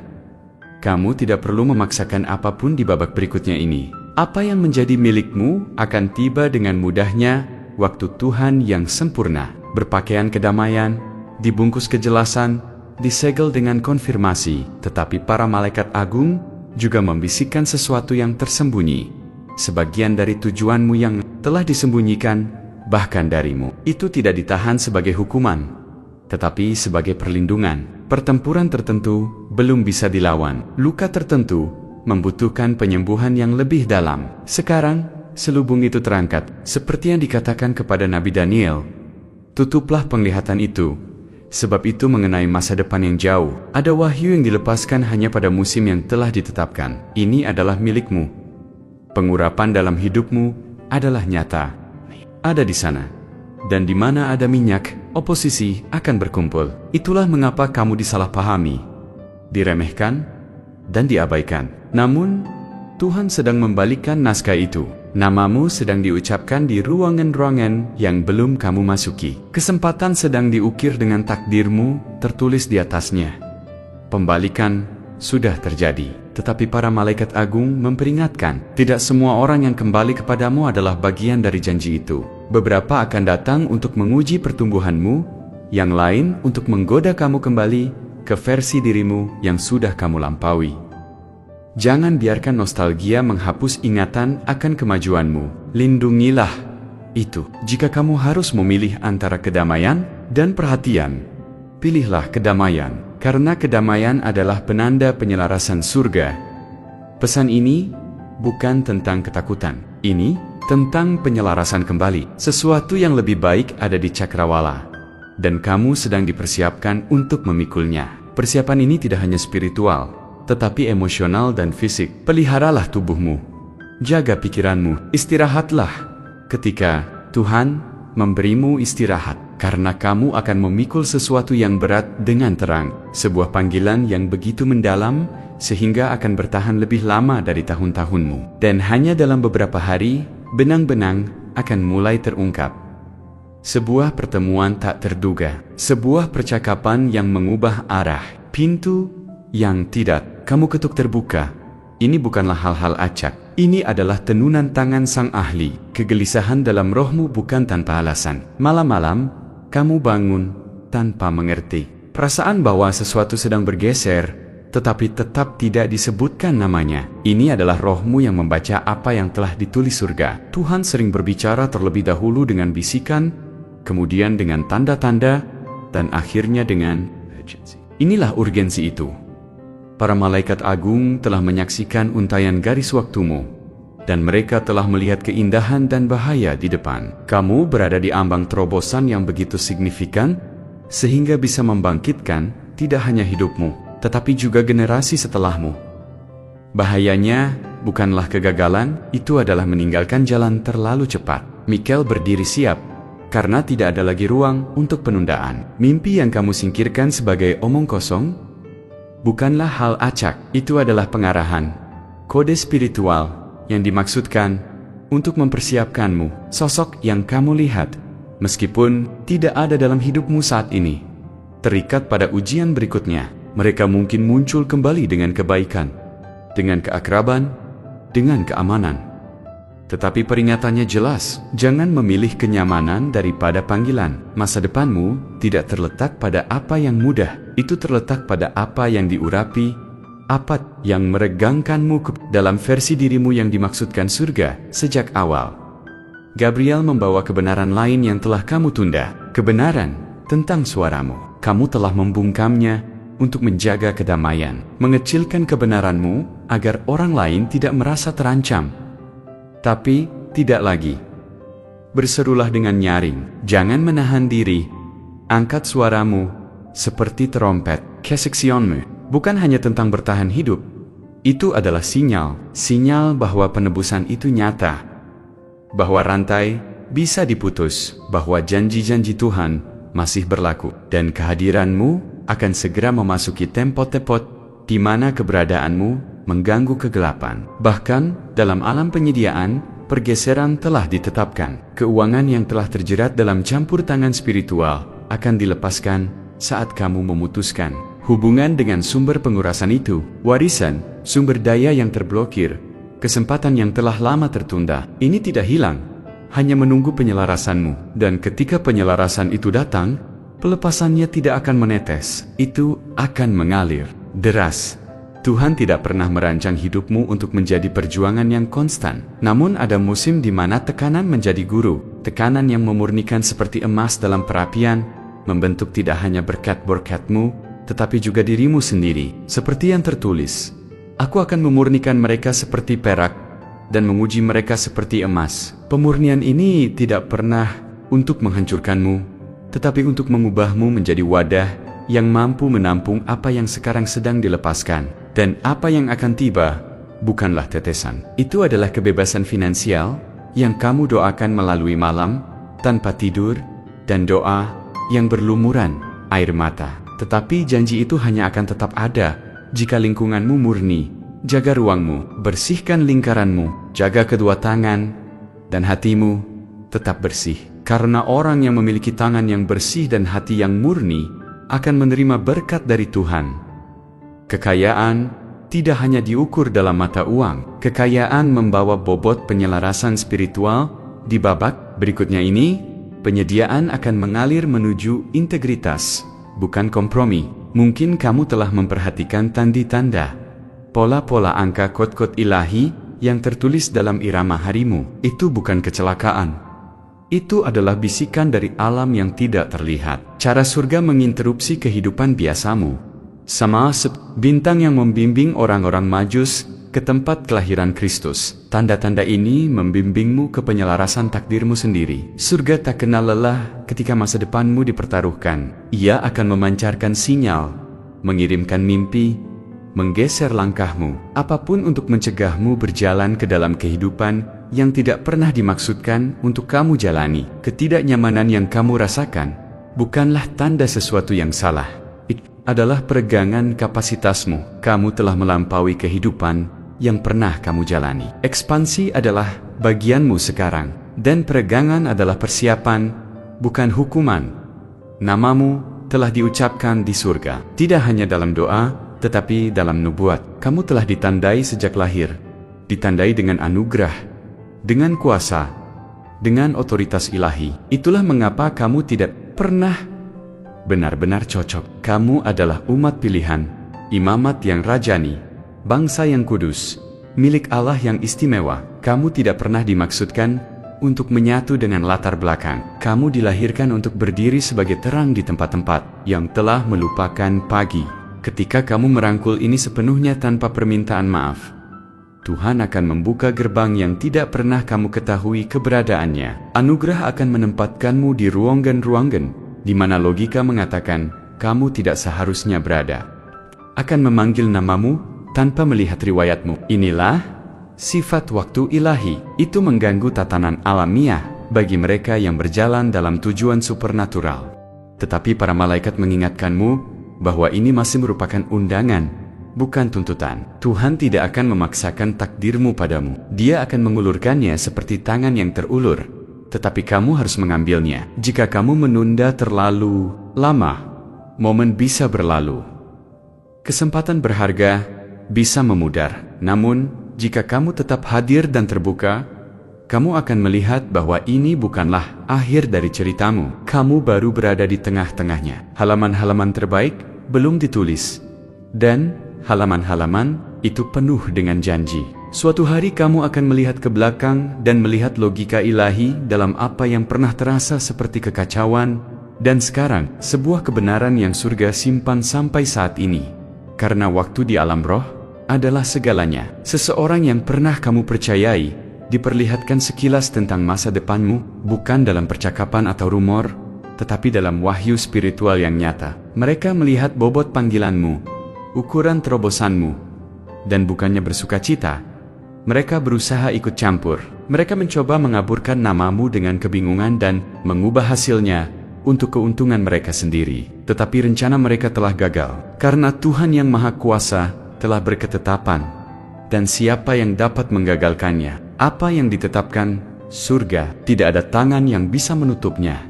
Kamu tidak perlu memaksakan apapun di babak berikutnya ini. Apa yang menjadi milikmu akan tiba dengan mudahnya waktu Tuhan yang sempurna. Berpakaian kedamaian, dibungkus kejelasan, disegel dengan konfirmasi. Tetapi para malaikat agung juga membisikkan sesuatu yang tersembunyi. Sebagian dari tujuanmu yang telah disembunyikan bahkan darimu. Itu tidak ditahan sebagai hukuman, tetapi sebagai perlindungan. Pertempuran tertentu belum bisa dilawan. Luka tertentu membutuhkan penyembuhan yang lebih dalam. Sekarang, selubung itu terangkat. Seperti yang dikatakan kepada Nabi Daniel, tutuplah penglihatan itu, sebab itu mengenai masa depan yang jauh. Ada wahyu yang dilepaskan hanya pada musim yang telah ditetapkan. Ini adalah milikmu. Pengurapan dalam hidupmu adalah nyata. Ada di sana. Dan di mana ada minyak, oposisi akan berkumpul. Itulah mengapa kamu disalahpahami, diremehkan, dan diabaikan. Namun, Tuhan sedang membalikkan naskah itu. Namamu sedang diucapkan di ruangan-ruangan yang belum kamu masuki. Kesempatan sedang diukir dengan takdirmu tertulis di atasnya. Pembalikan sudah terjadi. Tetapi para malaikat agung memperingatkan, tidak semua orang yang kembali kepadamu adalah bagian dari janji itu. Beberapa akan datang untuk menguji pertumbuhanmu, yang lain untuk menggoda kamu kembali ke versi dirimu yang sudah kamu lampaui. Jangan biarkan nostalgia menghapus ingatan akan kemajuanmu. Lindungilah itu. Jika kamu harus memilih antara kedamaian dan perhatian, pilihlah kedamaian, karena kedamaian adalah penanda penyelarasan surga. Pesan ini bukan tentang ketakutan. Ini tentang penyelarasan kembali. Sesuatu yang lebih baik ada di cakrawala, dan kamu sedang dipersiapkan untuk memikulnya. Persiapan ini tidak hanya spiritual, tetapi emosional dan fisik. Peliharalah tubuhmu, jaga pikiranmu, istirahatlah ketika Tuhan memberimu istirahat, karena kamu akan memikul sesuatu yang berat dengan terang. Sebuah panggilan yang begitu mendalam sehingga akan bertahan lebih lama dari tahun-tahunmu. Dan hanya dalam beberapa hari, benang-benang akan mulai terungkap. Sebuah pertemuan tak terduga, sebuah percakapan yang mengubah arah, pintu yang tidak kamu ketuk terbuka. Ini bukanlah hal-hal acak. Ini adalah tenunan tangan sang ahli. Kegelisahan dalam rohmu bukan tanpa alasan. Malam-malam, kamu bangun tanpa mengerti. Perasaan bahwa sesuatu sedang bergeser, tetapi tetap tidak disebutkan namanya. Ini adalah rohmu yang membaca apa yang telah ditulis surga. Tuhan sering berbicara terlebih dahulu dengan bisikan, kemudian dengan tanda-tanda, dan akhirnya dengan urgensi. Inilah urgensi itu. Para malaikat agung telah menyaksikan untaian garis waktumu, dan mereka telah melihat keindahan dan bahaya di depan. Kamu berada di ambang terobosan yang begitu signifikan, sehingga bisa membangkitkan tidak hanya hidupmu, tetapi juga generasi setelahmu. Bahayanya, bukanlah kegagalan, itu adalah meninggalkan jalan terlalu cepat. Michael berdiri siap, karena tidak ada lagi ruang untuk penundaan. Mimpi yang kamu singkirkan sebagai omong kosong, bukanlah hal acak, itu adalah pengarahan, kode spiritual yang dimaksudkan untuk mempersiapkanmu. Sosok yang kamu lihat, meskipun tidak ada dalam hidupmu saat ini, terikat pada ujian berikutnya. Mereka mungkin muncul kembali dengan kebaikan, dengan keakraban, dengan keamanan. Tetapi peringatannya jelas, jangan memilih kenyamanan daripada panggilan. Masa depanmu tidak terletak pada apa yang mudah, itu terletak pada apa yang diurapi, apa yang meregangkanmu dalam versi dirimu yang dimaksudkan surga sejak awal. Gabriel membawa kebenaran lain yang telah kamu tunda, kebenaran tentang suaramu. Kamu telah membungkamnya untuk menjaga kedamaian, mengecilkan kebenaranmu agar orang lain tidak merasa terancam. Tapi tidak lagi. Berserulah dengan nyaring, jangan menahan diri. Angkat suaramu seperti terompet. Keseksionmu bukan hanya tentang bertahan hidup. Itu adalah sinyal bahwa penebusan itu nyata, bahwa rantai bisa diputus, bahwa janji-janji Tuhan masih berlaku, dan kehadiranmu akan segera memasuki tempat-tempat di mana keberadaanmu mengganggu kegelapan. Bahkan dalam alam penyediaan, pergeseran telah ditetapkan. Keuangan yang telah terjerat dalam campur tangan spiritual akan dilepaskan saat kamu memutuskan hubungan dengan sumber pengurasan itu. Warisan, sumber daya yang terblokir, kesempatan yang telah lama tertunda, ini tidak hilang, hanya menunggu penyelarasanmu. Dan ketika penyelarasan itu datang, pelepasannya tidak akan menetes, itu akan mengalir deras. Tuhan tidak pernah merancang hidupmu untuk menjadi perjuangan yang konstan. Namun ada musim di mana tekanan menjadi guru, tekanan yang memurnikan seperti emas dalam perapian, membentuk tidak hanya berkat-berkatmu, tetapi juga dirimu sendiri. Seperti yang tertulis, aku akan memurnikan mereka seperti perak, dan menguji mereka seperti emas. Pemurnian ini tidak pernah untuk menghancurkanmu, tetapi untuk mengubahmu menjadi wadah yang mampu menampung apa yang sekarang sedang dilepaskan. Dan apa yang akan tiba bukanlah tetesan. Itu adalah kebebasan finansial yang kamu doakan melalui malam, tanpa tidur, dan doa yang berlumuran air mata. Tetapi janji itu hanya akan tetap ada jika lingkunganmu murni. Jaga ruangmu, bersihkan lingkaranmu, jaga kedua tangan, dan hatimu tetap bersih. Karena orang yang memiliki tangan yang bersih dan hati yang murni akan menerima berkat dari Tuhan. Kekayaan tidak hanya diukur dalam mata uang. Kekayaan membawa bobot penyelarasan spiritual. Di babak berikutnya ini, penyediaan akan mengalir menuju integritas, bukan kompromi. Mungkin kamu telah memperhatikan tanda-tanda, pola-pola angka kod-kod ilahi yang tertulis dalam irama harimu. Itu bukan kecelakaan. Itu adalah bisikan dari alam yang tidak terlihat. Cara surga menginterupsi kehidupan biasamu. Sama bintang yang membimbing orang-orang Majus ke tempat kelahiran Kristus. Tanda-tanda ini membimbingmu ke penyelarasan takdirmu sendiri. Surga tak kenal lelah ketika masa depanmu dipertaruhkan. Ia akan memancarkan sinyal, mengirimkan mimpi, menggeser langkahmu, apapun untuk mencegahmu berjalan ke dalam kehidupan yang tidak pernah dimaksudkan untuk kamu jalani. Ketidaknyamanan yang kamu rasakan bukanlah tanda sesuatu yang salah. Adalah peregangan kapasitasmu. Kamu telah melampaui kehidupan yang pernah kamu jalani. Ekspansi adalah bagianmu sekarang, dan peregangan adalah persiapan, bukan hukuman. Namamu telah diucapkan di surga, tidak hanya dalam doa, tetapi dalam nubuat. Kamu telah ditandai sejak lahir, ditandai dengan anugerah, dengan kuasa, dengan otoritas ilahi. Itulah mengapa kamu tidak pernah benar-benar cocok. Kamu adalah umat pilihan, imamat yang rajani, bangsa yang kudus, milik Allah yang istimewa. Kamu tidak pernah dimaksudkan untuk menyatu dengan latar belakang. Kamu dilahirkan untuk berdiri sebagai terang di tempat-tempat yang telah melupakan pagi. Ketika kamu merangkul ini sepenuhnya tanpa permintaan maaf, Tuhan akan membuka gerbang yang tidak pernah kamu ketahui keberadaannya. Anugerah akan menempatkanmu di ruangan-ruangan di mana logika mengatakan kamu tidak seharusnya berada. Akan memanggil namamu tanpa melihat riwayatmu. Inilah sifat waktu ilahi. Itu mengganggu tatanan alamiah bagi mereka yang berjalan dalam tujuan supernatural. Tetapi para malaikat mengingatkanmu bahwa ini masih merupakan undangan, bukan tuntutan. Tuhan tidak akan memaksakan takdirmu padamu. Dia akan mengulurkannya seperti tangan yang terulur, tetapi kamu harus mengambilnya. Jika kamu menunda terlalu lama, momen bisa berlalu. Kesempatan berharga bisa memudar. Namun, jika kamu tetap hadir dan terbuka, kamu akan melihat bahwa ini bukanlah akhir dari ceritamu. Kamu baru berada di tengah-tengahnya. Halaman-halaman terbaik belum ditulis, dan halaman-halaman itu penuh dengan janji. Suatu hari kamu akan melihat ke belakang dan melihat logika ilahi dalam apa yang pernah terasa seperti kekacauan, dan sekarang sebuah kebenaran yang surga simpan sampai saat ini. Karena waktu di alam roh adalah segalanya. Seseorang yang pernah kamu percayai diperlihatkan sekilas tentang masa depanmu, bukan dalam percakapan atau rumor, tetapi dalam wahyu spiritual yang nyata. Mereka melihat bobot panggilanmu, ukuran terobosanmu, dan bukannya bersukacita, mereka berusaha ikut campur. Mereka mencoba mengaburkan namamu dengan kebingungan dan mengubah hasilnya untuk keuntungan mereka sendiri. Tetapi rencana mereka telah gagal, karena Tuhan yang Maha Kuasa telah berketetapan, dan siapa yang dapat menggagalkannya? Apa yang ditetapkan, surga, tidak ada tangan yang bisa menutupnya.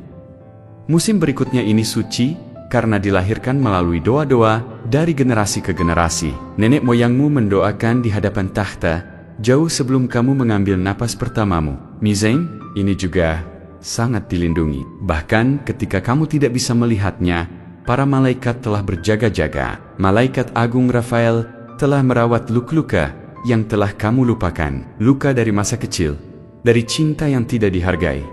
Musim berikutnya ini suci, karena dilahirkan melalui doa-doa dari generasi ke generasi. Nenek moyangmu mendoakan di hadapan takhta, jauh sebelum kamu mengambil napas pertamamu. Mizain, ini juga sangat dilindungi. Bahkan ketika kamu tidak bisa melihatnya, para malaikat telah berjaga-jaga. Malaikat Agung Rafael telah merawat luka-luka yang telah kamu lupakan. Luka dari masa kecil, dari cinta yang tidak dihargai,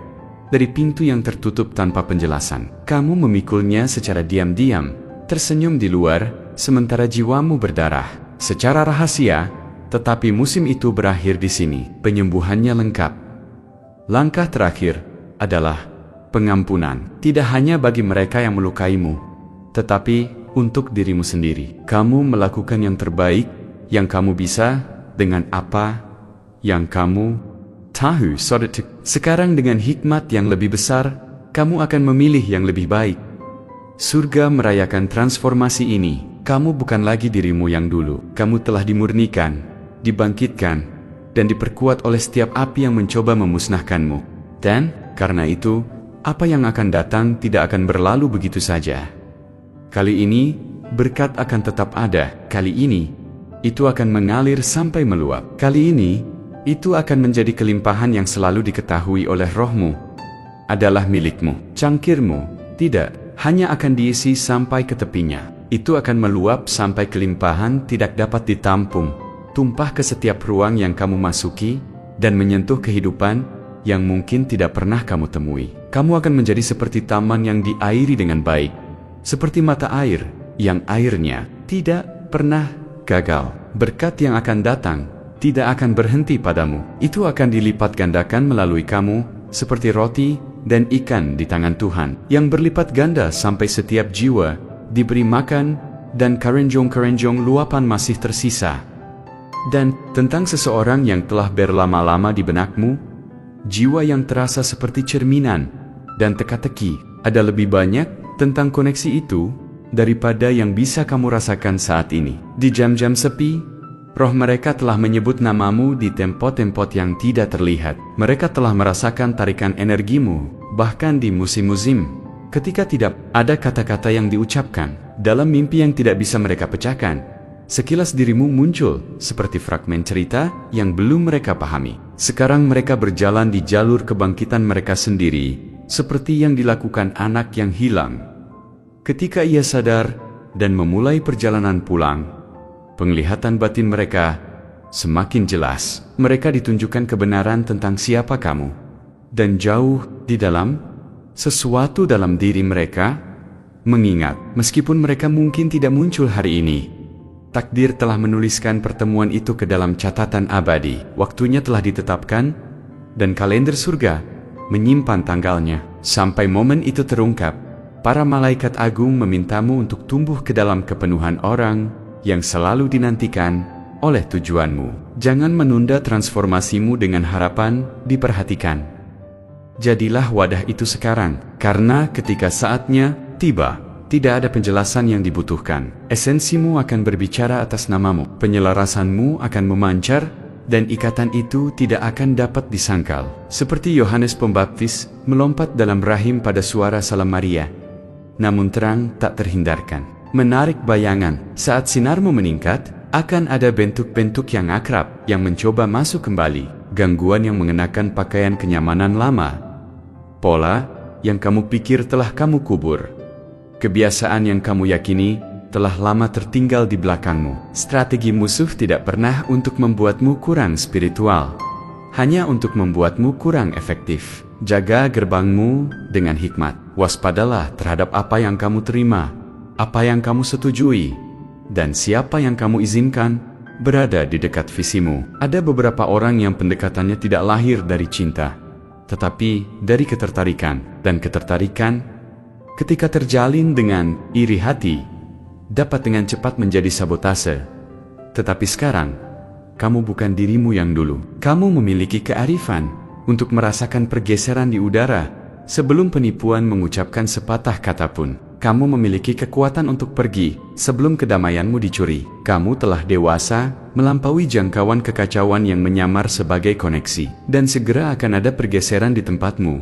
dari pintu yang tertutup tanpa penjelasan. Kamu memikulnya secara diam-diam, tersenyum di luar, sementara jiwamu berdarah. Secara rahasia, tetapi musim itu berakhir di sini. Penyembuhannya lengkap. Langkah terakhir adalah pengampunan. Tidak hanya bagi mereka yang melukaimu, tetapi untuk dirimu sendiri. Kamu melakukan yang terbaik yang kamu bisa dengan apa yang kamu tahu. Sekarang dengan hikmat yang lebih besar, kamu akan memilih yang lebih baik. Surga merayakan transformasi ini. Kamu bukan lagi dirimu yang dulu. Kamu telah dimurnikan, dibangkitkan, dan diperkuat oleh setiap api yang mencoba memusnahkanmu. Dan karena itu, apa yang akan datang tidak akan berlalu begitu saja. Kali ini, berkat akan tetap ada. Kali ini, itu akan mengalir sampai meluap. Kali ini, itu akan menjadi kelimpahan yang selalu diketahui oleh rohmu adalah milikmu. Cangkirmu tidak hanya akan diisi sampai ke tepinya. Itu akan meluap sampai kelimpahan tidak dapat ditampung, tumpah ke setiap ruang yang kamu masuki, dan menyentuh kehidupan yang mungkin tidak pernah kamu temui. Kamu akan menjadi seperti taman yang diairi dengan baik, seperti mata air yang airnya tidak pernah gagal. Berkat yang akan datang tidak akan berhenti padamu. Itu akan dilipat gandakan melalui kamu, seperti roti dan ikan di tangan Tuhan, yang berlipat ganda sampai setiap jiwa diberi makan, dan kerenjong-kerenjong luapan masih tersisa. Dan tentang seseorang yang telah berlama-lama di benakmu, jiwa yang terasa seperti cerminan dan teka-teki, ada lebih banyak tentang koneksi itu daripada yang bisa kamu rasakan saat ini. Di jam-jam sepi, roh mereka telah menyebut namamu di tempat-tempat yang tidak terlihat. Mereka telah merasakan tarikan energimu, bahkan di musim-musim, ketika tidak ada kata-kata yang diucapkan. Dalam mimpi yang tidak bisa mereka pecahkan, sekilas dirimu muncul seperti fragmen cerita yang belum mereka pahami. Sekarang mereka berjalan di jalur kebangkitan mereka sendiri, seperti yang dilakukan anak yang hilang. Ketika ia sadar dan memulai perjalanan pulang, penglihatan batin mereka semakin jelas. Mereka ditunjukkan kebenaran tentang siapa kamu. Dan jauh di dalam, sesuatu dalam diri mereka mengingat, meskipun mereka mungkin tidak muncul hari ini, takdir telah menuliskan pertemuan itu ke dalam catatan abadi. Waktunya telah ditetapkan, dan kalender surga menyimpan tanggalnya. Sampai momen itu terungkap, para malaikat agung memintamu untuk tumbuh ke dalam kepenuhan orang yang selalu dinantikan oleh tujuanmu. Jangan menunda transformasimu dengan harapan diperhatikan. Jadilah wadah itu sekarang, karena ketika saatnya tiba, tidak ada penjelasan yang dibutuhkan. Esensimu akan berbicara atas namamu, penyelarasanmu akan memancar, dan ikatan itu tidak akan dapat disangkal. Seperti Yohanes Pembaptis melompat dalam rahim pada suara salam Maria, namun terang tak terhindarkan. Menarik bayangan, saat sinarmu meningkat, akan ada bentuk-bentuk yang akrab yang mencoba masuk kembali. Gangguan yang mengenakan pakaian kenyamanan lama, pola yang kamu pikir telah kamu kubur, kebiasaan yang kamu yakini telah lama tertinggal di belakangmu. Strategi musuh tidak pernah untuk membuatmu kurang spiritual, hanya untuk membuatmu kurang efektif. Jaga gerbangmu dengan hikmat. Waspadalah terhadap apa yang kamu terima, apa yang kamu setujui, dan siapa yang kamu izinkan berada di dekat visimu. Ada beberapa orang yang pendekatannya tidak lahir dari cinta, tetapi dari ketertarikan. Dan ketertarikan, ketika terjalin dengan iri hati, dapat dengan cepat menjadi sabotase. Tetapi sekarang, kamu bukan dirimu yang dulu. Kamu memiliki kearifan untuk merasakan pergeseran di udara sebelum penipuan mengucapkan sepatah kata pun. Kamu memiliki kekuatan untuk pergi sebelum kedamaianmu dicuri. Kamu telah dewasa melampaui jangkauan kekacauan yang menyamar sebagai koneksi. Dan segera akan ada pergeseran di tempatmu,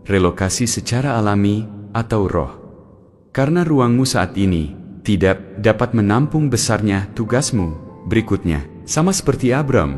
relokasi secara alami atau roh. Karena ruangmu saat ini tidak dapat menampung besarnya tugasmu berikutnya. Sama seperti Abram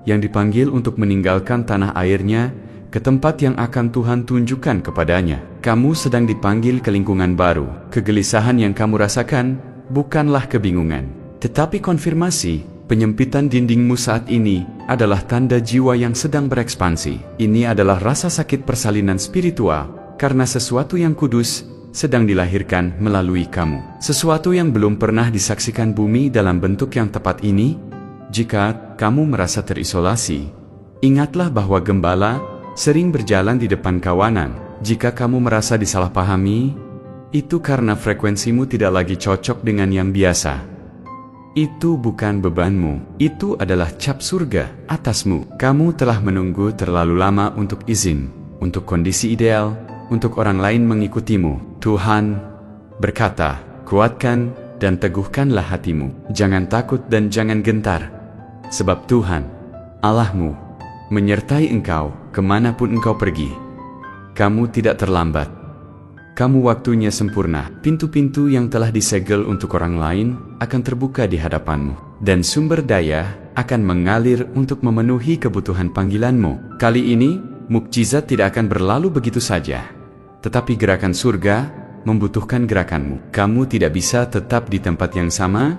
yang dipanggil untuk meninggalkan tanah airnya ke tempat yang akan Tuhan tunjukkan kepadanya. Kamu sedang dipanggil ke lingkungan baru. Kegelisahan yang kamu rasakan bukanlah kebingungan, tetapi konfirmasi. Penyempitan dindingmu saat ini adalah tanda jiwa yang sedang berekspansi. Ini adalah rasa sakit persalinan spiritual, karena sesuatu yang kudus sedang dilahirkan melalui kamu. Sesuatu yang belum pernah disaksikan bumi dalam bentuk yang tepat ini. Jika kamu merasa terisolasi, ingatlah bahwa gembala sering berjalan di depan kawanan. Jika kamu merasa disalahpahami, itu karena frekuensimu tidak lagi cocok dengan yang biasa. Itu bukan bebanmu, itu adalah cap surga atasmu. Kamu telah menunggu terlalu lama untuk izin, untuk kondisi ideal, untuk orang lain mengikutimu. Tuhan berkata, kuatkan dan teguhkanlah hatimu. Jangan takut dan jangan gentar, sebab Tuhan, Allahmu, menyertai engkau kemanapun engkau pergi. Kamu tidak terlambat. Kamu waktunya sempurna. Pintu-pintu yang telah disegel untuk orang lain akan terbuka di hadapanmu. Dan sumber daya akan mengalir untuk memenuhi kebutuhan panggilanmu. Kali ini, mukjizat tidak akan berlalu begitu saja. Tetapi gerakan surga membutuhkan gerakanmu. Kamu tidak bisa tetap di tempat yang sama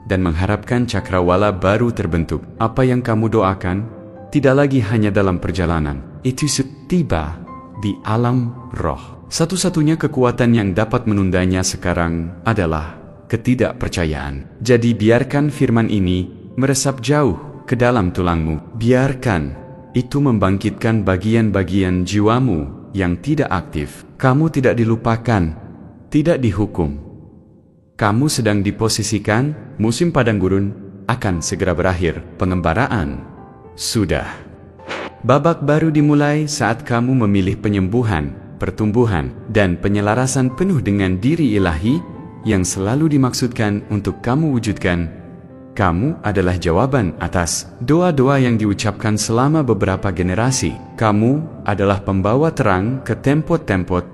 dan mengharapkan cakrawala baru terbentuk. Apa yang kamu doakan tidak lagi hanya dalam perjalanan. Itu tiba di alam roh. Satu-satunya kekuatan yang dapat menundanya sekarang adalah ketidakpercayaan. Jadi biarkan firman ini meresap jauh ke dalam tulangmu. Biarkan itu membangkitkan bagian-bagian jiwamu yang tidak aktif. Kamu tidak dilupakan, tidak dihukum. Kamu sedang diposisikan. Musim padang gurun akan segera berakhir. Pengembaraan sudah. Babak baru dimulai saat kamu memilih penyembuhan, pertumbuhan, dan penyelarasan penuh dengan diri ilahi yang selalu dimaksudkan untuk kamu wujudkan. Kamu adalah jawaban atas doa-doa yang diucapkan selama beberapa generasi. Kamu adalah pembawa terang ke tempot-tempot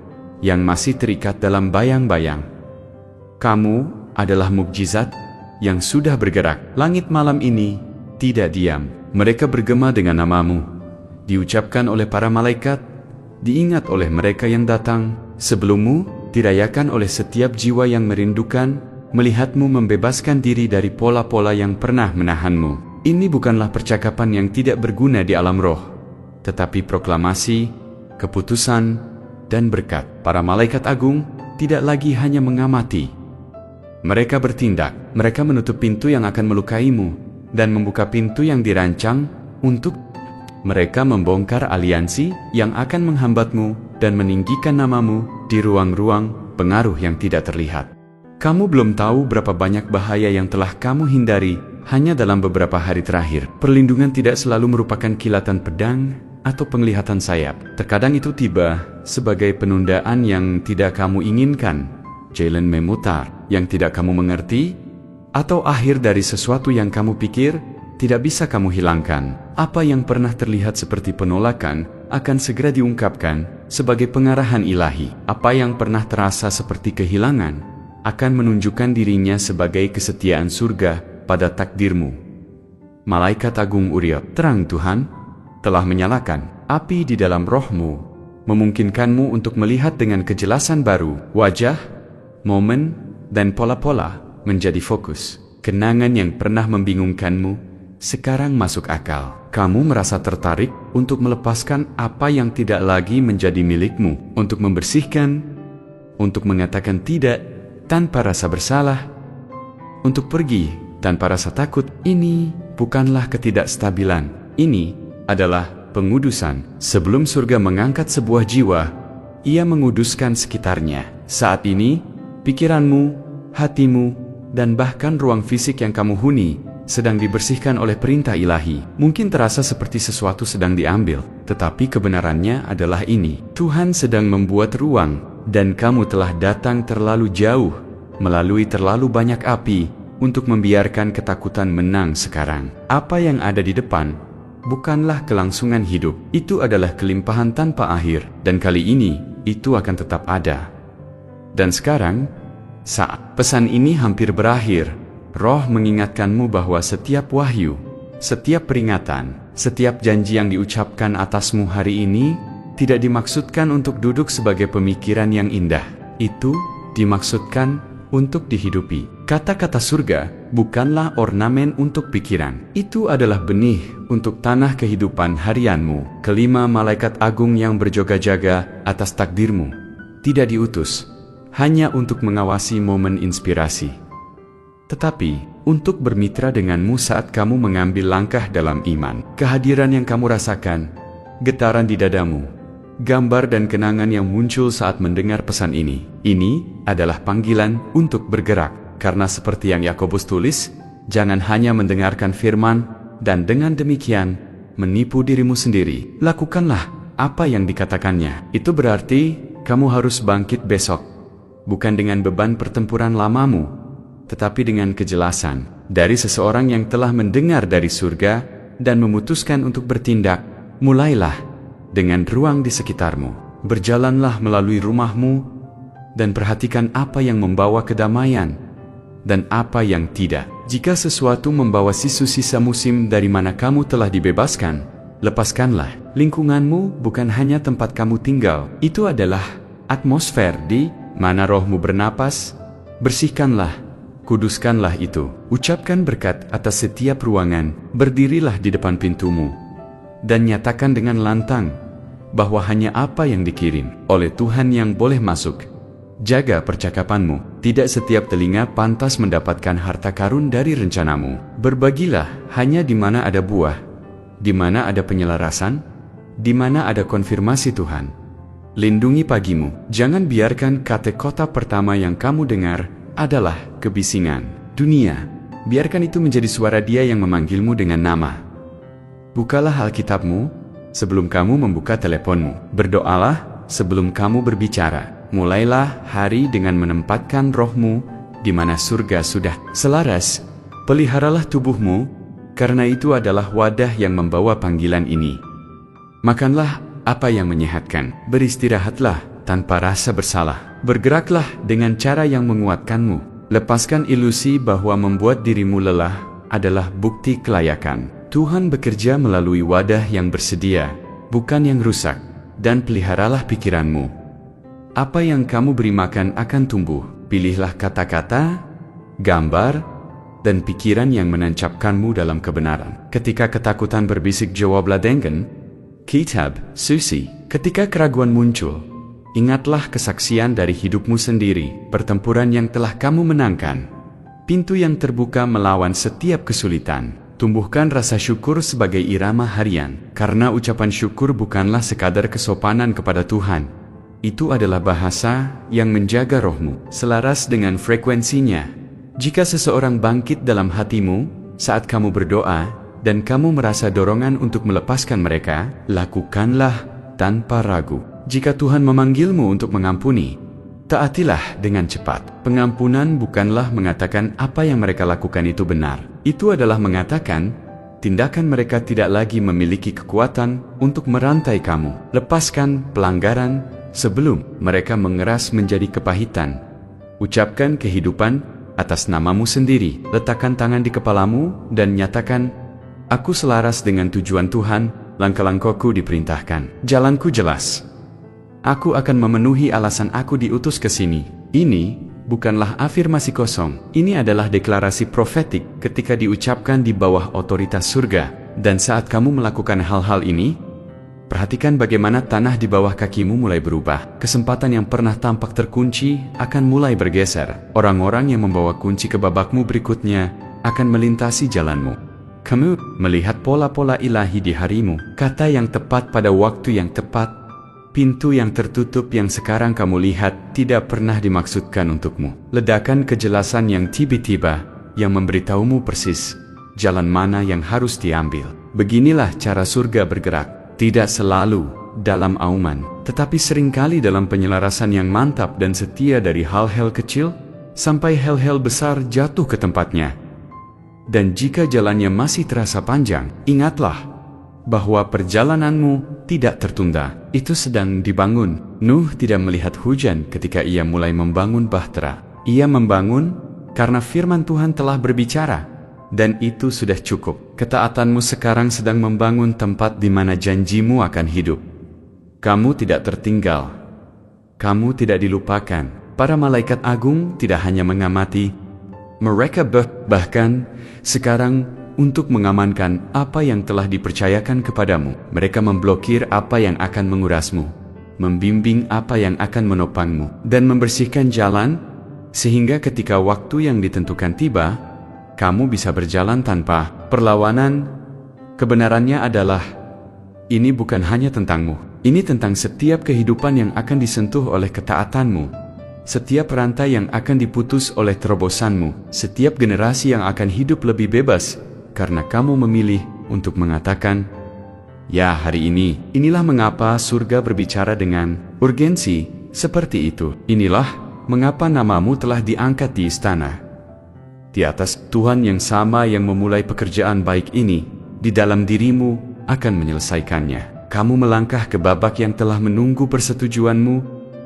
yang masih terikat dalam bayang-bayang. Kamu adalah mukjizat yang sudah bergerak. Langit malam ini tidak diam. Mereka bergema dengan namamu, diucapkan oleh para malaikat, diingat oleh mereka yang datang sebelummu, dirayakan oleh setiap jiwa yang merindukan melihatmu membebaskan diri dari pola-pola yang pernah menahanmu. Ini bukanlah percakapan yang tidak berguna di alam roh, tetapi proklamasi, keputusan, dan berkat. Para malaikat agung tidak lagi hanya mengamati. Mereka bertindak. Mereka menutup pintu yang akan melukaimu dan membuka pintu yang dirancang untuk mereka membongkar aliansi yang akan menghambatmu dan meninggikan namamu di ruang-ruang pengaruh yang tidak terlihat. Kamu belum tahu berapa banyak bahaya yang telah kamu hindari hanya dalam beberapa hari terakhir. Perlindungan tidak selalu merupakan kilatan pedang atau penglihatan sayap. Terkadang itu tiba sebagai penundaan yang tidak kamu inginkan, jalan memutar yang tidak kamu mengerti, atau akhir dari sesuatu yang kamu pikir tidak bisa kamu hilangkan. Apa yang pernah terlihat seperti penolakan akan segera diungkapkan sebagai pengarahan ilahi. Apa yang pernah terasa seperti kehilangan akan menunjukkan dirinya sebagai kesetiaan surga pada takdirmu. Malaikat Agung Uriel, terang Tuhan telah menyalakan api di dalam rohmu, memungkinkanmu untuk melihat dengan kejelasan baru. Wajah, momen, dan pola-pola menjadi fokus. Kenangan yang pernah membingungkanmu sekarang masuk akal. Kamu merasa tertarik untuk melepaskan apa yang tidak lagi menjadi milikmu, untuk membersihkan, untuk mengatakan tidak tanpa rasa bersalah, untuk pergi tanpa rasa takut. Ini bukanlah ketidakstabilan. Ini adalah pengudusan. Sebelum surga mengangkat sebuah jiwa, ia menguduskan sekitarnya. Saat ini, pikiranmu, hatimu, dan bahkan ruang fisik yang kamu huni sedang dibersihkan oleh perintah ilahi. Mungkin terasa seperti sesuatu sedang diambil, tetapi kebenarannya adalah ini. Tuhan sedang membuat ruang, dan kamu telah datang terlalu jauh, melalui terlalu banyak api, untuk membiarkan ketakutan menang sekarang. Apa yang ada di depan bukanlah kelangsungan hidup. Itu adalah kelimpahan tanpa akhir, dan kali ini itu akan tetap ada. Dan sekarang, saat pesan ini hampir berakhir, Roh mengingatkanmu bahwa setiap wahyu, setiap peringatan, setiap janji yang diucapkan atasmu hari ini tidak dimaksudkan untuk duduk sebagai pemikiran yang indah. Itu dimaksudkan untuk dihidupi. Kata-kata surga bukanlah ornamen untuk pikiran. Itu adalah benih untuk tanah kehidupan harianmu. Kelima malaikat agung yang berjaga-jaga atas takdirmu tidak diutus hanya untuk mengawasi momen inspirasi, tetapi untuk bermitra denganmu saat kamu mengambil langkah dalam iman. Kehadiran yang kamu rasakan, getaran di dadamu, gambar dan kenangan yang muncul saat mendengar pesan ini adalah panggilan untuk bergerak. Karena seperti yang Yakobus tulis, jangan hanya mendengarkan firman dan dengan demikian menipu dirimu sendiri. Lakukanlah apa yang dikatakannya. Itu berarti kamu harus bangkit besok, bukan dengan beban pertempuran lamamu, tetapi dengan kejelasan dari seseorang yang telah mendengar dari surga dan memutuskan untuk bertindak. Mulailah dengan ruang di sekitarmu. Berjalanlah melalui rumahmu dan perhatikan apa yang membawa kedamaian dan apa yang tidak. Jika sesuatu membawa sisa musim dari mana kamu telah dibebaskan, lepaskanlah. Lingkunganmu bukan hanya tempat kamu tinggal, itu adalah atmosfer di mana rohmu bernapas. Bersihkanlah, kuduskanlah itu. Ucapkan berkat atas setiap ruangan. Berdirilah di depan pintumu dan nyatakan dengan lantang bahwa hanya apa yang dikirim oleh Tuhan yang boleh masuk. Jaga percakapanmu. Tidak setiap telinga pantas mendapatkan harta karun dari rencanamu. Berbagilah hanya di mana ada buah, di mana ada penyelarasan, di mana ada konfirmasi Tuhan. Lindungi pagimu. Jangan biarkan kata-kata pertama yang kamu dengar adalah kebisingan dunia. Biarkan itu menjadi suara Dia yang memanggilmu dengan nama. Bukalah Alkitabmu sebelum kamu membuka teleponmu. Berdoalah sebelum kamu berbicara. Mulailah hari dengan menempatkan rohmu di mana surga sudah selaras. Peliharalah tubuhmu, karena itu adalah wadah yang membawa panggilan ini. Makanlah apa yang menyehatkan. Beristirahatlah tanpa rasa bersalah. Bergeraklah dengan cara yang menguatkanmu. Lepaskan ilusi bahwa membuat dirimu lelah adalah bukti kelayakan. Tuhan bekerja melalui wadah yang bersedia, bukan yang rusak. Dan peliharalah pikiranmu. Apa yang kamu beri makan akan tumbuh. Pilihlah kata-kata, gambar, dan pikiran yang menancapkanmu dalam kebenaran. Ketika ketakutan berbisik, jawablah dengan kitab suci. Ketika keraguan muncul, ingatlah kesaksian dari hidupmu sendiri, pertempuran yang telah kamu menangkan, pintu yang terbuka melawan setiap kesulitan. Tumbuhkan rasa syukur sebagai irama harian, karena ucapan syukur bukanlah sekadar kesopanan kepada Tuhan. Itu adalah bahasa yang menjaga rohmu selaras dengan frekuensinya. Jika seseorang bangkit dalam hatimu, Saat kamu berdoa, dan kamu merasa dorongan untuk melepaskan mereka, lakukanlah tanpa ragu. Jika Tuhan memanggilmu untuk mengampuni, taatilah dengan cepat. Pengampunan bukanlah mengatakan apa yang mereka lakukan itu benar. Itu adalah mengatakan, tindakan mereka tidak lagi memiliki kekuatan untuk merantai kamu. Lepaskan pelanggaran sebelum mereka mengeras menjadi kepahitan. Ucapkan kehidupan atas namamu sendiri. Letakkan tangan di kepalamu dan nyatakan, aku selaras dengan tujuan Tuhan, langkah-langkahku diperintahkan. Jalanku jelas. Aku akan memenuhi alasan aku diutus ke sini. Ini bukanlah afirmasi kosong. Ini adalah deklarasi profetik ketika diucapkan di bawah otoritas surga. Dan saat kamu melakukan hal-hal ini, perhatikan bagaimana tanah di bawah kakimu mulai berubah. Kesempatan yang pernah tampak terkunci akan mulai bergeser. Orang-orang yang membawa kunci ke babakmu berikutnya akan melintasi jalanmu. Kamu melihat pola-pola ilahi di harimu. Kata yang tepat pada waktu yang tepat. Pintu yang tertutup yang sekarang kamu lihat tidak pernah dimaksudkan untukmu. Ledakan kejelasan yang tiba-tiba yang memberitahumu persis jalan mana yang harus diambil. Beginilah cara surga bergerak. Tidak selalu dalam auman, tetapi seringkali dalam penyelarasan yang mantap dan setia dari hal-hal kecil sampai hal-hal besar jatuh ke tempatnya. Dan jika jalannya masih terasa panjang, ingatlah bahwa perjalananmu tidak tertunda. Itu sedang dibangun. Nuh tidak melihat hujan ketika ia mulai membangun bahtera. Ia membangun karena firman Tuhan telah berbicara, dan itu sudah cukup. Ketaatanmu sekarang sedang membangun tempat di mana janjimu akan hidup. Kamu tidak tertinggal. Kamu tidak dilupakan. Para malaikat agung tidak hanya mengamati, mereka bahkan sekarang untuk mengamankan apa yang telah dipercayakan kepadamu. Mereka memblokir apa yang akan mengurasmu, membimbing apa yang akan menopangmu, dan membersihkan jalan, sehingga ketika waktu yang ditentukan tiba, kamu bisa berjalan tanpa perlawanan. Kebenarannya adalah, ini bukan hanya tentangmu. Ini tentang setiap kehidupan yang akan disentuh oleh ketaatanmu, setiap rantai yang akan diputus oleh terobosanmu, setiap generasi yang akan hidup lebih bebas, karena kamu memilih untuk mengatakan, ya hari ini, inilah mengapa surga berbicara dengan urgensi seperti itu. Inilah mengapa namamu telah diangkat di istana. Di atas Tuhan yang sama yang memulai pekerjaan baik ini, di dalam dirimu akan menyelesaikannya. Kamu melangkah ke babak yang telah menunggu persetujuanmu,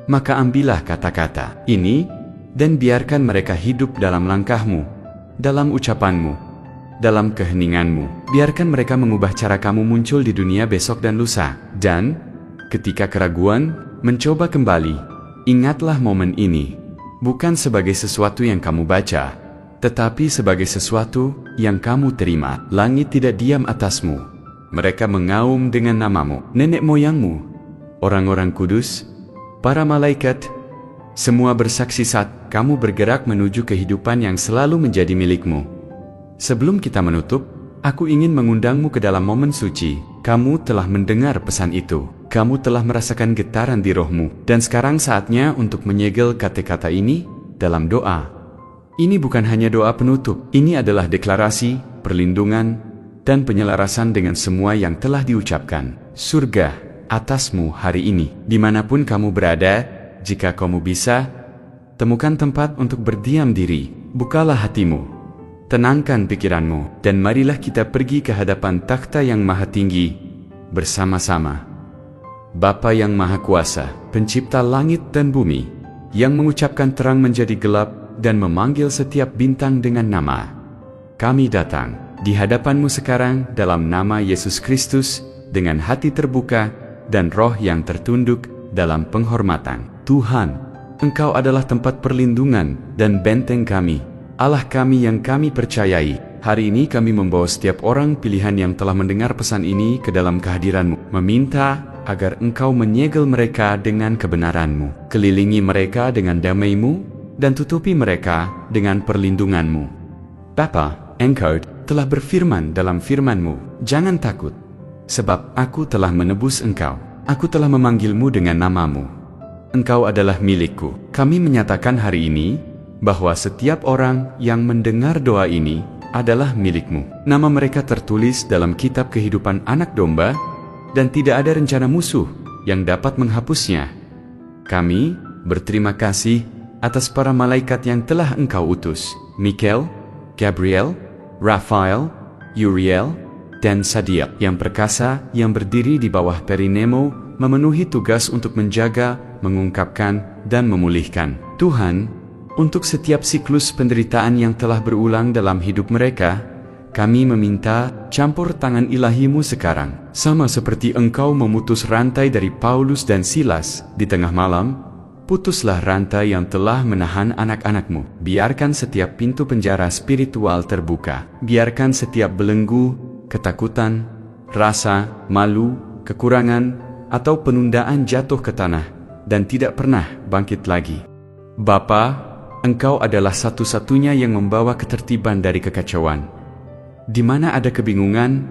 maka ambillah kata-kata ini, dan biarkan mereka hidup dalam langkahmu, dalam ucapanmu, dalam keheninganmu. Biarkan mereka mengubah cara kamu muncul di dunia besok dan lusa. Dan ketika keraguan mencoba kembali, ingatlah momen ini bukan sebagai sesuatu yang kamu baca, tetapi sebagai sesuatu yang kamu terima. Langit tidak diam atasmu. Mereka mengaum dengan namamu. Nenek moyangmu, orang-orang kudus, para malaikat, semua bersaksi saat kamu bergerak menuju kehidupan yang selalu menjadi milikmu. Sebelum kita menutup, aku ingin mengundangmu ke dalam momen suci. Kamu telah mendengar pesan itu. Kamu telah merasakan getaran di rohmu. Dan sekarang saatnya untuk menyegel kata-kata ini dalam doa. Ini bukan hanya doa penutup. Ini adalah deklarasi, perlindungan, dan penyelarasan dengan semua yang telah diucapkan. Surga atasmu hari ini. Dimanapun kamu berada, jika kamu bisa, temukan tempat untuk berdiam diri. Bukalah hatimu. Tenangkan pikiranmu, dan marilah kita pergi ke hadapan takhta yang maha tinggi bersama-sama. Bapa yang maha kuasa, pencipta langit dan bumi, yang mengucapkan terang menjadi gelap dan memanggil setiap bintang dengan nama. Kami datang di hadapanmu sekarang dalam nama Yesus Kristus, dengan hati terbuka dan roh yang tertunduk dalam penghormatan. Tuhan, Engkau adalah tempat perlindungan dan benteng kami, Allah kami yang kami percayai. Hari ini kami membawa setiap orang pilihan yang telah mendengar pesan ini ke dalam kehadiran-Mu, meminta agar Engkau menyegel mereka dengan kebenaran-Mu, kelilingi mereka dengan damai-Mu, dan tutupi mereka dengan perlindungan-Mu. Bapa, Engkau telah berfirman dalam firman-Mu, jangan takut, sebab aku telah menebus engkau. Aku telah memanggil-Mu dengan namamu. Engkau adalah milikku. Kami menyatakan hari ini bahwa setiap orang yang mendengar doa ini adalah milikmu. Nama mereka tertulis dalam kitab kehidupan anak domba, dan tidak ada rencana musuh yang dapat menghapusnya. Kami berterima kasih atas para malaikat yang telah Engkau utus, Mikael, Gabriel, Raphael, Uriel, dan Sadiaq, yang perkasa yang berdiri di bawah Perinemo, memenuhi tugas untuk menjaga, mengungkapkan, dan memulihkan. Tuhan, untuk setiap siklus penderitaan yang telah berulang dalam hidup mereka, kami meminta campur tangan ilahi-Mu sekarang. Sama seperti Engkau memutus rantai dari Paulus dan Silas di tengah malam, putuslah rantai yang telah menahan anak-anak-Mu. Biarkan setiap pintu penjara spiritual terbuka. Biarkan setiap belenggu, ketakutan, rasa, malu, kekurangan, atau penundaan jatuh ke tanah dan tidak pernah bangkit lagi. Bapa, Engkau adalah satu-satunya yang membawa ketertiban dari kekacauan. Di mana ada kebingungan,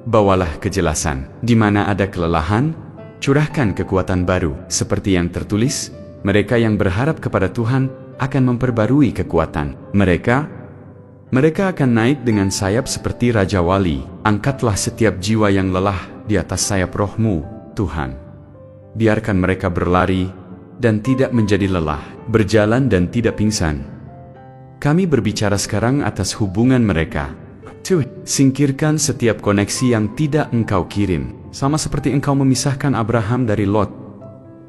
bawalah kejelasan. Di mana ada kelelahan, curahkan kekuatan baru. Seperti yang tertulis, mereka yang berharap kepada Tuhan akan memperbarui kekuatan. Mereka akan naik dengan sayap seperti Raja Wali. Angkatlah setiap jiwa yang lelah di atas sayap Roh-Mu, Tuhan. Biarkan mereka berlari dan tidak menjadi lelah, berjalan dan tidak pingsan. Kami berbicara sekarang atas hubungan mereka. Singkirkan setiap koneksi yang tidak Engkau kirim, sama seperti Engkau memisahkan Abraham dari Lot,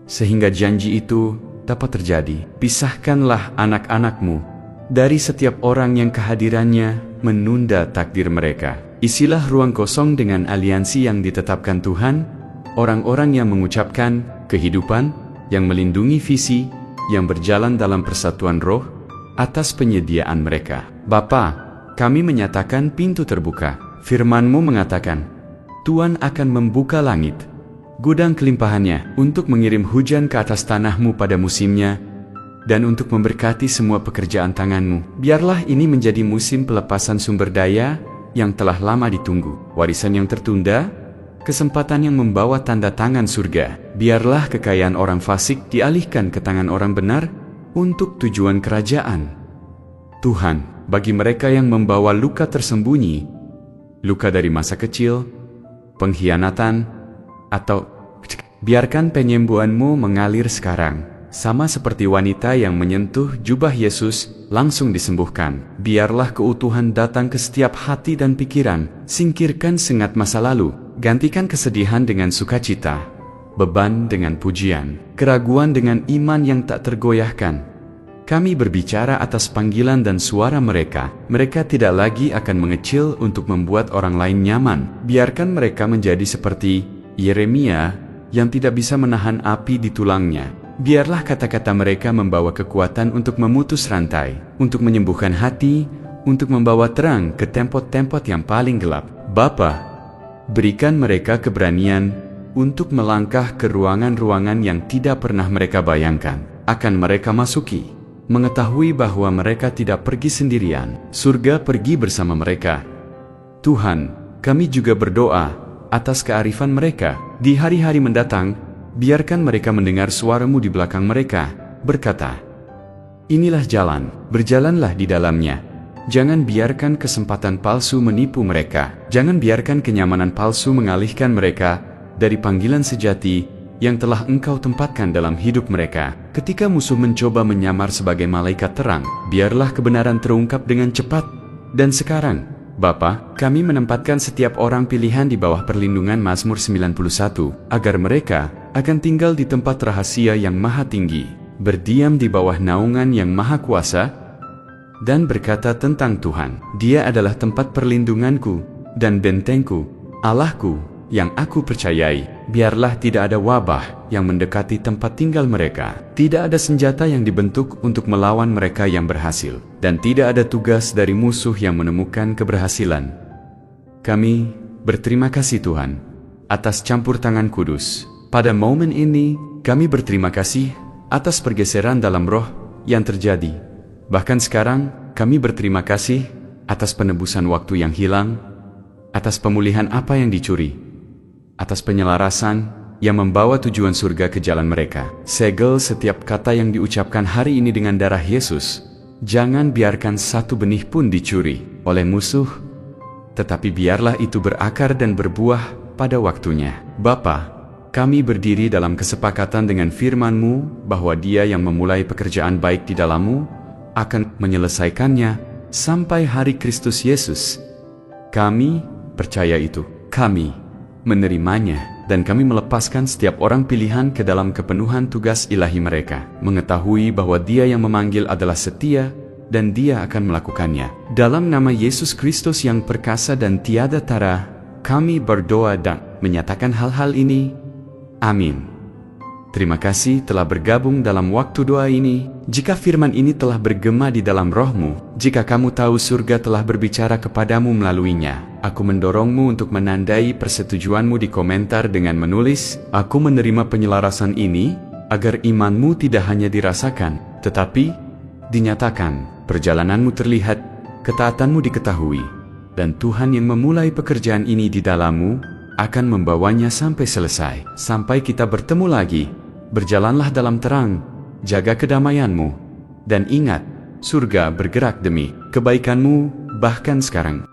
sehingga janji itu dapat terjadi. Pisahkanlah anak-anak-Mu dari setiap orang yang kehadirannya menunda takdir mereka. Isilah ruang kosong dengan aliansi yang ditetapkan Tuhan, orang-orang yang mengucapkan kehidupan, yang melindungi visi, yang berjalan dalam persatuan roh, atas penyediaan mereka. Bapa, kami menyatakan pintu terbuka. Firman-Mu mengatakan, Tuhan akan membuka langit, gudang kelimpahannya, untuk mengirim hujan ke atas tanah-Mu pada musimnya, dan untuk memberkati semua pekerjaan tangan-Mu. Biarlah ini menjadi musim pelepasan sumber daya yang telah lama ditunggu, warisan yang tertunda, kesempatan yang membawa tanda tangan surga. Biarlah kekayaan orang fasik dialihkan ke tangan orang benar untuk tujuan kerajaan. Tuhan, bagi mereka yang membawa luka tersembunyi, luka dari masa kecil, pengkhianatan, atau biarkan penyembuhan-Mu mengalir sekarang. Sama seperti wanita yang menyentuh jubah Yesus, langsung disembuhkan. Biarlah keutuhan datang ke setiap hati dan pikiran. Singkirkan sengat masa lalu. Gantikan kesedihan dengan sukacita, beban dengan pujian, keraguan dengan iman yang tak tergoyahkan. Kami berbicara atas panggilan dan suara mereka. Mereka tidak lagi akan mengecil untuk membuat orang lain nyaman. Biarkan mereka menjadi seperti Yeremia yang tidak bisa menahan api di tulangnya. Biarlah kata-kata mereka membawa kekuatan untuk memutus rantai, untuk menyembuhkan hati, untuk membawa terang ke tempat-tempat yang paling gelap. Bapa, berikan mereka keberanian untuk melangkah ke ruangan-ruangan yang tidak pernah mereka bayangkan akan mereka masuki, mengetahui bahwa mereka tidak pergi sendirian, surga pergi bersama mereka. Tuhan, kami juga berdoa atas kearifan mereka di hari-hari mendatang. Biarkan mereka mendengar suara-Mu di belakang mereka, berkata, inilah jalan, berjalanlah di dalamnya. Jangan biarkan kesempatan palsu menipu mereka. Jangan biarkan kenyamanan palsu mengalihkan mereka dari panggilan sejati yang telah Engkau tempatkan dalam hidup mereka. Ketika musuh mencoba menyamar sebagai malaikat terang, biarlah kebenaran terungkap dengan cepat. Dan sekarang, Bapa, kami menempatkan setiap orang pilihan di bawah perlindungan Mazmur 91, agar mereka akan tinggal di tempat rahasia yang maha tinggi, berdiam di bawah naungan yang maha kuasa, dan berkata tentang Tuhan, Dia adalah tempat perlindunganku dan bentengku, Allahku yang aku percayai. Biarlah tidak ada wabah yang mendekati tempat tinggal mereka, tidak ada senjata yang dibentuk untuk melawan mereka yang berhasil, dan tidak ada tugas dari musuh yang menemukan keberhasilan. Kami berterima kasih Tuhan atas campur tangan kudus. Pada momen ini, kami berterima kasih atas pergeseran dalam roh yang terjadi. Bahkan sekarang, kami berterima kasih atas penebusan waktu yang hilang, atas pemulihan apa yang dicuri, atas penyelarasan yang membawa tujuan surga ke jalan mereka. Segel setiap kata yang diucapkan hari ini dengan darah Yesus. Jangan biarkan satu benih pun dicuri oleh musuh, tetapi biarlah itu berakar dan berbuah pada waktunya. Bapa, kami berdiri dalam kesepakatan dengan firman-Mu bahwa Dia yang memulai pekerjaan baik di dalam-Mu akan menyelesaikannya sampai hari Kristus Yesus. Kami percaya itu. Kami menerimanya, dan kami melepaskan setiap orang pilihan ke dalam kepenuhan tugas ilahi mereka, mengetahui bahwa Dia yang memanggil adalah setia, dan Dia akan melakukannya. Dalam nama Yesus Kristus yang perkasa dan tiada tara, kami berdoa dan menyatakan hal-hal ini. Amin. Terima kasih telah bergabung dalam waktu doa ini. Jika firman ini telah bergema di dalam rohmu, jika kamu tahu surga telah berbicara kepadamu melaluinya, aku mendorongmu untuk menandai persetujuanmu di komentar dengan menulis, "Aku menerima penyelarasan ini," agar imanmu tidak hanya dirasakan, tetapi dinyatakan. Perjalananmu terlihat, ketaatanmu diketahui, dan Tuhan yang memulai pekerjaan ini di dalammu akan membawanya sampai selesai. Sampai kita bertemu lagi, berjalanlah dalam terang, jaga kedamaianmu, dan ingat, surga bergerak demi kebaikanmu bahkan sekarang.